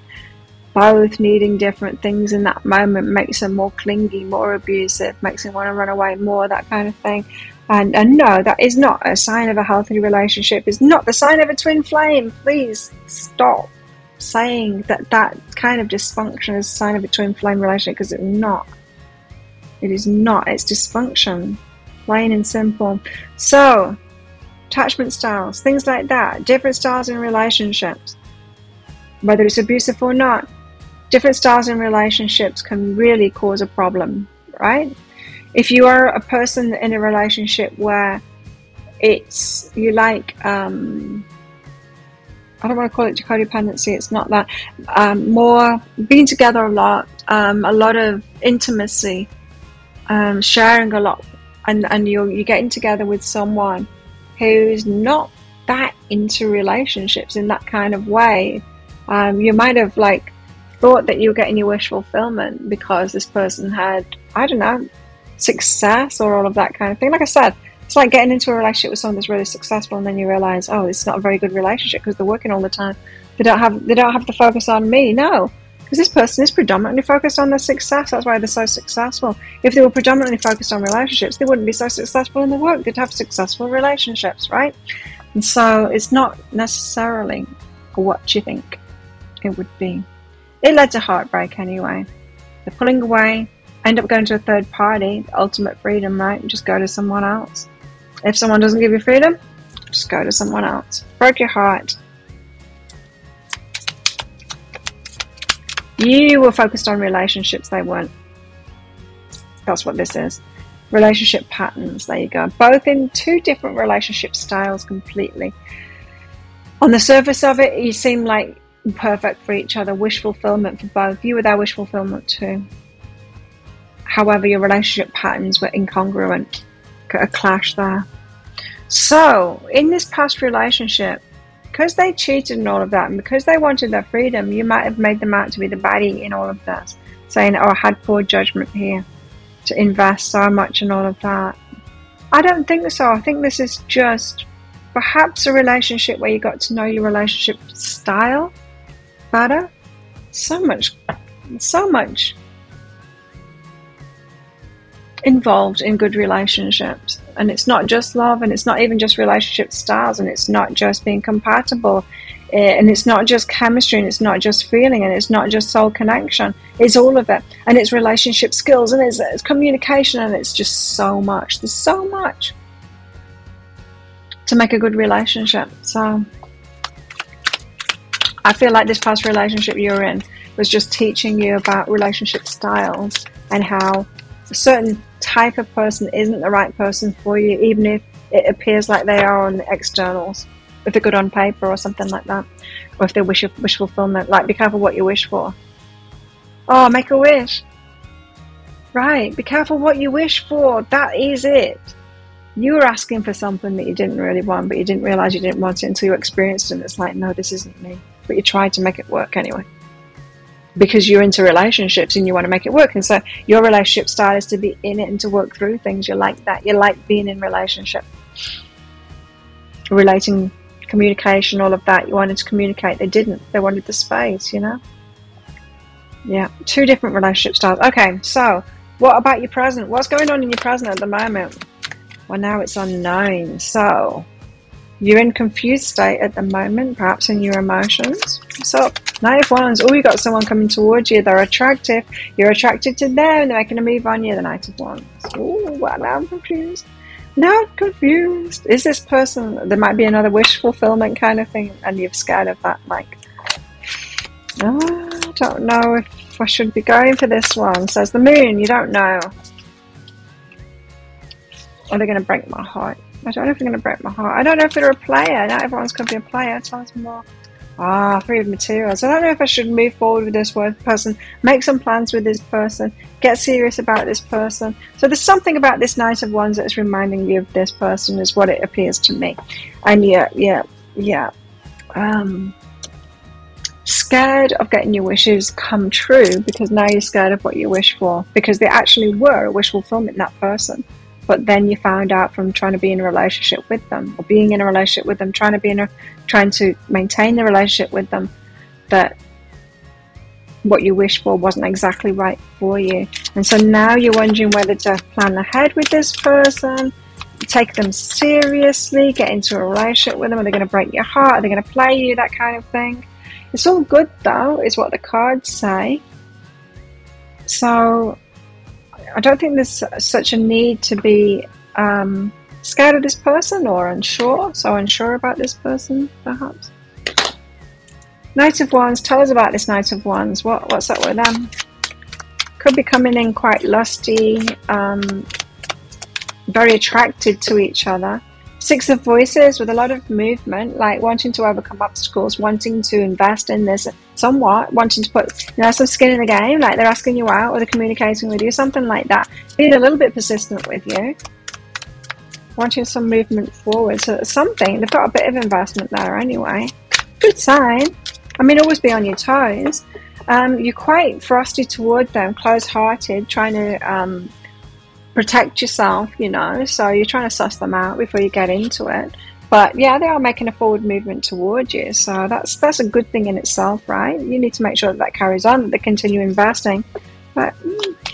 Both needing different things in that moment makes him more clingy, more abusive, makes him want to run away more, that kind of thing. And no, that is not a sign of a healthy relationship. It's not the sign of a twin flame. Please stop saying that that kind of dysfunction is a sign of a twin flame relationship, because it's not. It is not. It's dysfunction, plain and simple. So, attachment styles, things like that, different styles in relationships, whether it's abusive or not, different styles in relationships can really cause a problem, right? If you are a person in a relationship where it's, you like, I don't want to call it codependency, it's not that, more being together a lot of intimacy, sharing a lot, and you're getting together with someone who's not that into relationships in that kind of way. You might have like thought that you were getting your wish fulfillment because this person had, I don't know, success or all of that kind of thing. Like I said, it's like getting into a relationship with someone that's really successful, and then you realize, oh, it's not a very good relationship because they're working all the time. They don't have the focus on me. No, because this person is predominantly focused on their success. That's why they're so successful. If they were predominantly focused on relationships, they wouldn't be so successful in their work. They'd have successful relationships, right? And so it's not necessarily what you think it would be. It led to heartbreak anyway. They're pulling away, end up going to a third party, ultimate freedom, right? Just go to someone else. If someone doesn't give you freedom, just go to someone else. Broke your heart. You were focused on relationships, they weren't. That's what this is. Relationship patterns, there you go. Both in two different relationship styles completely. On the surface of it, you seem like perfect for each other. Wish fulfillment for both. You were their wish fulfillment too. However, your relationship patterns were incongruent. A clash there. So, in this past relationship, because they cheated and all of that, and because they wanted their freedom, you might have made them out to be the baddie in all of this, saying, oh, I had poor judgment here to invest so much and all of that. I don't think so. I think this is just perhaps a relationship where you got to know your relationship style better. So much involved in good relationships, and it's not just love, and it's not even just relationship styles, and it's not just being compatible, and it's not just chemistry, and it's not just feeling, and it's not just soul connection. It's all of it, and it's relationship skills, and it's communication, and it's just so much. There's so much to make a good relationship. So I feel like this past relationship you're in was just teaching you about relationship styles and how a certain type of person isn't the right person for you, even if it appears like they are on the externals, if they're good on paper or something like that, or if they're wish fulfillment. Like, be careful what you wish for. Oh, make a wish. Right, be careful what you wish for. That is it. You were asking for something that you didn't really want, but you didn't realize you didn't want it until you experienced it, and it's like, no, this isn't me. But you tried to make it work anyway, because you're into relationships and you want to make it work. And so your relationship style is to be in it and to work through things. You like that. You like being in relationship, relating, communication, all of that. You wanted to communicate. They didn't. They wanted the space, you know? Yeah, two different relationship styles. Okay, so what about your present? What's going on in your present at the moment? Well, now it's unknown. So you're in confused state at the moment, perhaps in your emotions. So, Knight of Wands. Oh, you got someone coming towards you. They're attractive. You're attracted to them. They're making a move on you. The Knight of Wands. Oh, well, now I'm confused. Now I'm confused. Is this person, there might be another wish fulfillment kind of thing, and you're scared of that, like, oh, I don't know if I should be going for this one. Says the Moon. You don't know. Are they going to break my heart? I don't know if they're going to break my heart. I don't know if they're a player. Not everyone's going to be a player. Tell us more. Ah, Three of Materials. I don't know if I should move forward with this person, make some plans with this person, get serious about this person. So there's something about this Knight of Wands that's reminding you of this person, is what it appears to me. And yeah. scared of getting your wishes come true because now you're scared of what you wish for, because they actually were a wish fulfillment, that person. But then you found out from trying to be in a relationship with them, or being in a relationship with them, trying to maintain the relationship with them, that what you wished for wasn't exactly right for you. And so now you're wondering whether to plan ahead with this person, take them seriously, get into a relationship with them. Are they going to break your heart? Are they going to play you? That kind of thing. It's all good though, is what the cards say. So I don't think there's such a need to be scared of this person or unsure. So unsure about this person, perhaps. Knight of Wands, tell us about this Knight of Wands. What's up with them? Could be coming in quite lusty, very attracted to each other. Six of Voices with a lot of movement, like wanting to overcome obstacles, wanting to invest in this somewhat, wanting to put some skin in the game, like they're asking you out or they're communicating with you, something like that. Being a little bit persistent with you, wanting some movement forward. So something, they've got a bit of investment there anyway. Good sign. I mean, always be on your toes. You're quite frosty toward them, close-hearted, trying to protect yourself, so you're trying to suss them out before you get into it. But yeah, they are making a forward movement towards you, so that's a good thing in itself, right? You need to make sure that carries on, that they continue investing. But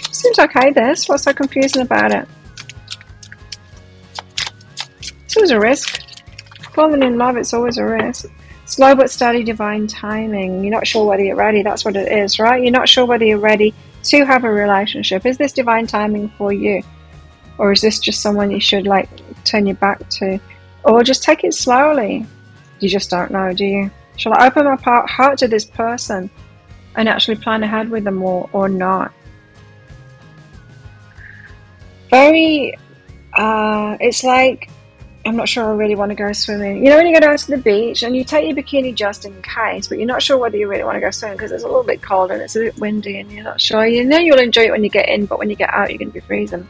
seems okay, this. What's so confusing about it? It's always a risk. Falling in love, it's always a risk. Slow but steady divine timing. You're not sure whether you're ready. That's what it is, right? You're not sure whether you're ready to have a relationship. Is this divine timing for you? Or is this just someone you should turn your back to? Or just take it slowly? You just don't know, do you? Shall I open my heart to this person and actually plan ahead with them or not? Very, it's like, I'm not sure I really want to go swimming. When you go down to the beach and you take your bikini just in case, but you're not sure whether you really want to go swimming because it's a little bit cold and it's a bit windy and you're not sure. You'll enjoy it when you get in, but when you get out, you're going to be freezing.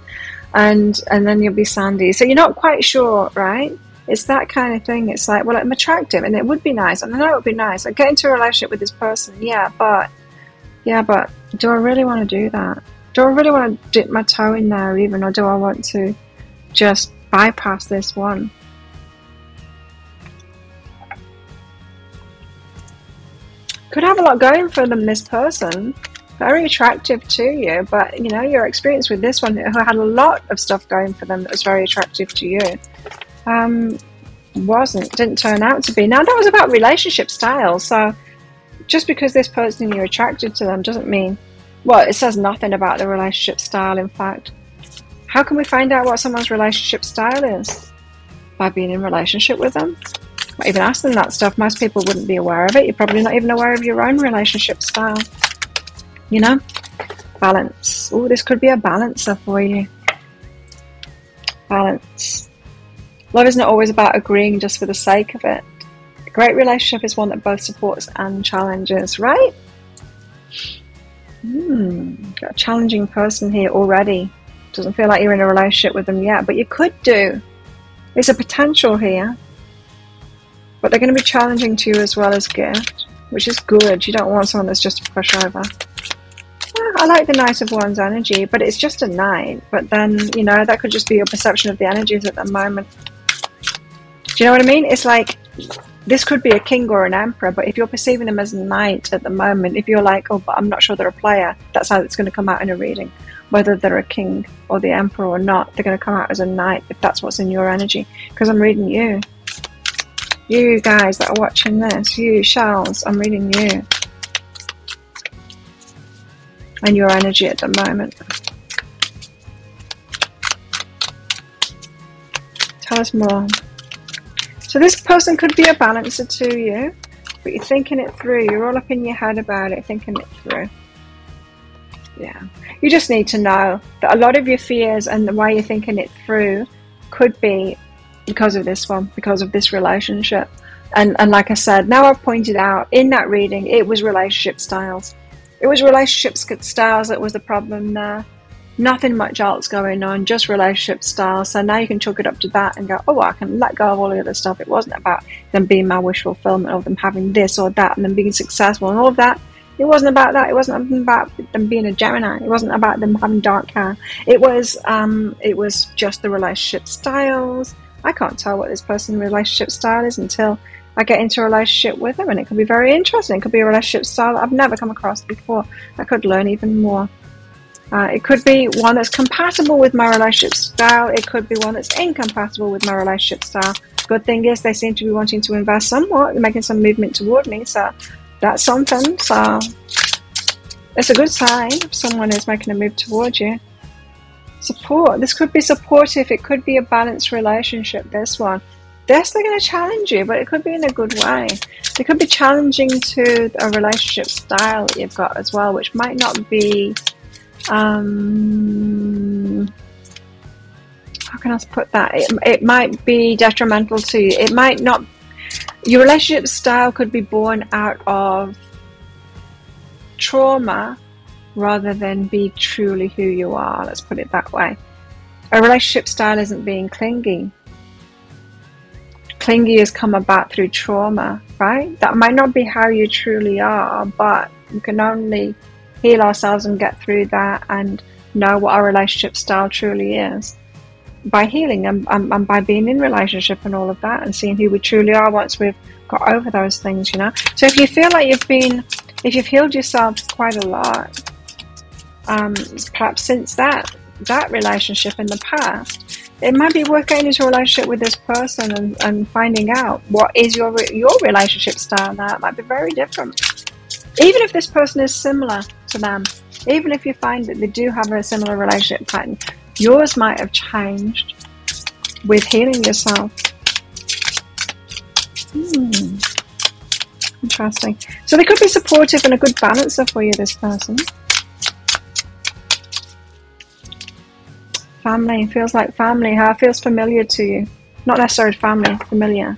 And then you'll be sandy. So you're not quite sure, right? It's that kind of thing. It's like, well, I'm attractive and it would be nice. And I know it would be nice. I get into a relationship with this person. Yeah, but do I really want to do that? Do I really want to dip my toe in there even? Or do I want to just bypass this one? Could have a lot going for them, this person. Very attractive to you, but your experience with this one who had a lot of stuff going for them that was very attractive to you didn't turn out to be. Now that was about relationship style, so just because this person you're attracted to them doesn't mean, well, it says nothing about the relationship style. In fact, how can we find out what someone's relationship style is? By being in relationship with them? Not even ask them that stuff. Most people wouldn't be aware of it. You're probably not even aware of your own relationship style. Balance. Oh, this could be a balancer for you. Balance. Love isn't always about agreeing just for the sake of it. A great relationship is one that both supports and challenges, right? Got a challenging person here already. Doesn't feel like you're in a relationship with them yet, but you could do. There's a potential here. But they're going to be challenging to you as well as gift, which is good. You don't want someone that's just a pushover. I like the Knight of Wands energy, but it's just a knight. But then, that could just be your perception of the energies at the moment. Do you know what I mean? It's like, this could be a king or an emperor, but if you're perceiving them as a knight at the moment, if you're like, oh, but I'm not sure they're a player, that's how it's going to come out in a reading. Whether they're a king or the emperor or not, they're going to come out as a knight if that's what's in your energy. Because I'm reading you. You guys that are watching this, you shells, I'm reading you. And your energy at the moment. Tell us more. So this person could be a balancer to you, but you're thinking it through. You're all up in your head about it, thinking it through. Yeah. You just need to know that a lot of your fears and the way you're thinking it through could be because of this one, because of this relationship. And like I said, now I've pointed out in that reading, it was relationship styles. It was relationship styles that was the problem there. Nothing much else going on, just relationship style. So now you can chalk it up to that and go, oh, I can let go of all the other stuff. It wasn't about them being my wish fulfillment, or them having this or that, and them being successful and all of that. It wasn't about that. It wasn't about them being a Gemini. It wasn't about them having dark hair. It was just the relationship styles. I can't tell what this person's relationship style is until I get into a relationship with them, and it could be very interesting. It could be a relationship style I've never come across before. I could learn even more. It could be one that's compatible with my relationship style. It could be one that's incompatible with my relationship style. Good thing is they seem to be wanting to invest somewhat. They're making some movement toward me, so that's something. So it's a good sign if someone is making a move towards you. Support. This could be supportive. It could be a balanced relationship, this one. Yes, they're going to challenge you, but it could be in a good way. It could be challenging to a relationship style that you've got as well, which might not be... how can I put that? It might be detrimental to you. It might not. Your relationship style could be born out of trauma rather than be truly who you are. Let's put it that way. A relationship style isn't being clingy. Clingy has come about through trauma, right? That might not be how you truly are, but you can only heal ourselves and get through that and know what our relationship style truly is by healing and by being in relationship and all of that, and seeing who we truly are once we've got over those things, you know. So if you feel like if you've healed yourself quite a lot, perhaps since that relationship in the past, it might be worth getting into a relationship with this person and finding out what is your relationship style now. It might be very different. Even if this person is similar to them, even if you find that they do have a similar relationship pattern, yours might have changed with healing yourself. Interesting. So they could be supportive and a good balancer for you, this person. Family. Feels like family. How it feels familiar to you. Not necessarily family, familiar.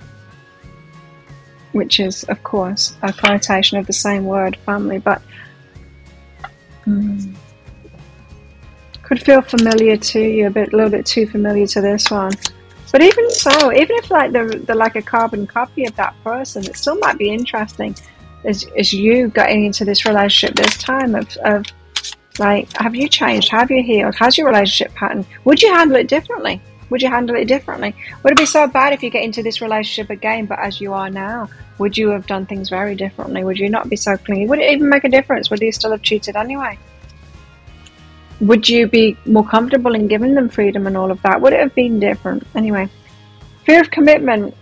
Which is, of course, a connotation of the same word, family, but could feel familiar to you, a little bit too familiar to this one. But even so, even if like they're like a carbon copy of that person, it still might be interesting as you getting into this relationship this time of like, have you changed? Have you healed? How's your relationship pattern? Would you handle it differently? Would you handle it differently? Would it be so bad if you get into this relationship again, but as you are now, would you have done things very differently? Would you not be so clingy? Would it even make a difference? Would you still have cheated anyway? Would you be more comfortable in giving them freedom and all of that? Would it have been different? Anyway, fear of commitment.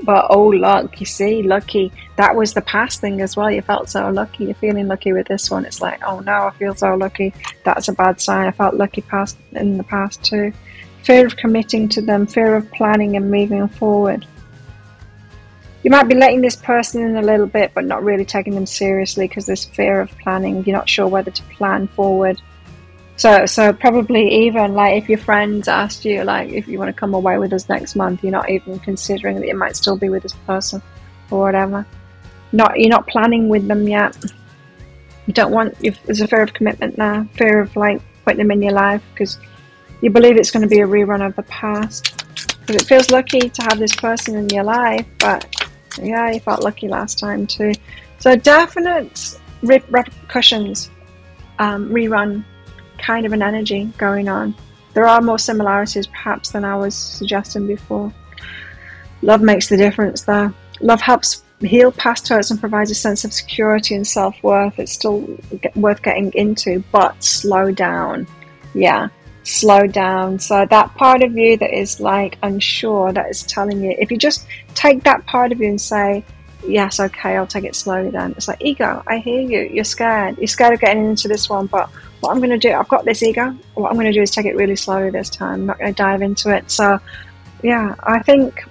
But oh, luck, you see, lucky. That was the past thing as well. You felt so lucky. You're feeling lucky with this one. It's like, oh no, I feel so lucky. That's a bad sign. I felt lucky in the past too. Fear of committing to them, fear of planning and moving forward. You might be letting this person in a little bit, but not really taking them seriously because there's fear of planning. You're not sure whether to plan forward. So probably even like if your friends asked you like if you want to come away with us next month, you're not even considering that you might still be with this person or whatever. You're not planning with them yet. You don't want. There's a fear of commitment now, fear of like putting them in your life because you believe it's going to be a rerun of the past. Because it feels lucky to have this person in your life, but yeah, you felt lucky last time too. So definite repercussions, rerun kind of an energy going on. There are more similarities perhaps than I was suggesting before. Love makes the difference though. Love helps heal past hurts and provides a sense of security and self-worth. It's still worth getting into, but slow down. Yeah, slow down. So that part of you that is like unsure, that is telling you, if you just take that part of you and say, yes, okay, I'll take it slowly then. It's like, ego, I hear you. You're scared. You're scared of getting into this one, but what I'm going to do, I've got this ego. What I'm going to do is take it really slowly this time. I'm not going to dive into it. So, yeah, I think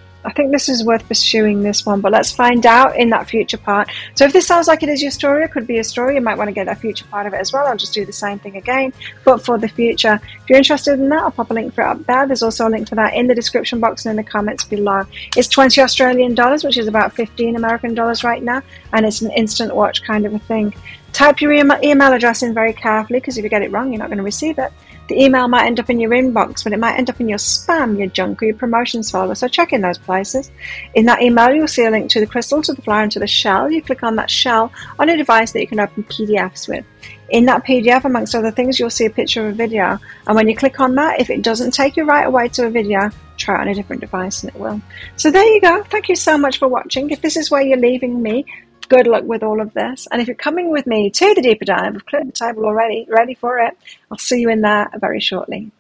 this is worth pursuing, this one, but let's find out in that future part. So if this sounds like it is your story, it could be a story, you might want to get that future part of it as well. I'll just do the same thing again, but for the future. If you're interested in that, I'll pop a link for it up there. There's also a link for that in the description box and in the comments below. It's 20 Australian dollars, which is about 15 American dollars right now, and it's an instant watch kind of a thing. Type your email address in very carefully, because if you get it wrong, you're not going to receive it. The email might end up in your inbox, but it might end up in your spam, your junk, or your promotions folder. So check in those places. In that email, you'll see a link to the crystal, to the flower, and to the shell. You click on that shell on a device that you can open PDFs with. In that PDF, amongst other things, you'll see a picture of a video. And when you click on that, if it doesn't take you right away to a video, try it on a different device and it will. So there you go. Thank you so much for watching. If this is where you're leaving me, good luck with all of this. And if you're coming with me to the deeper dive, I've cleared the table already, ready for it. I'll see you in there very shortly.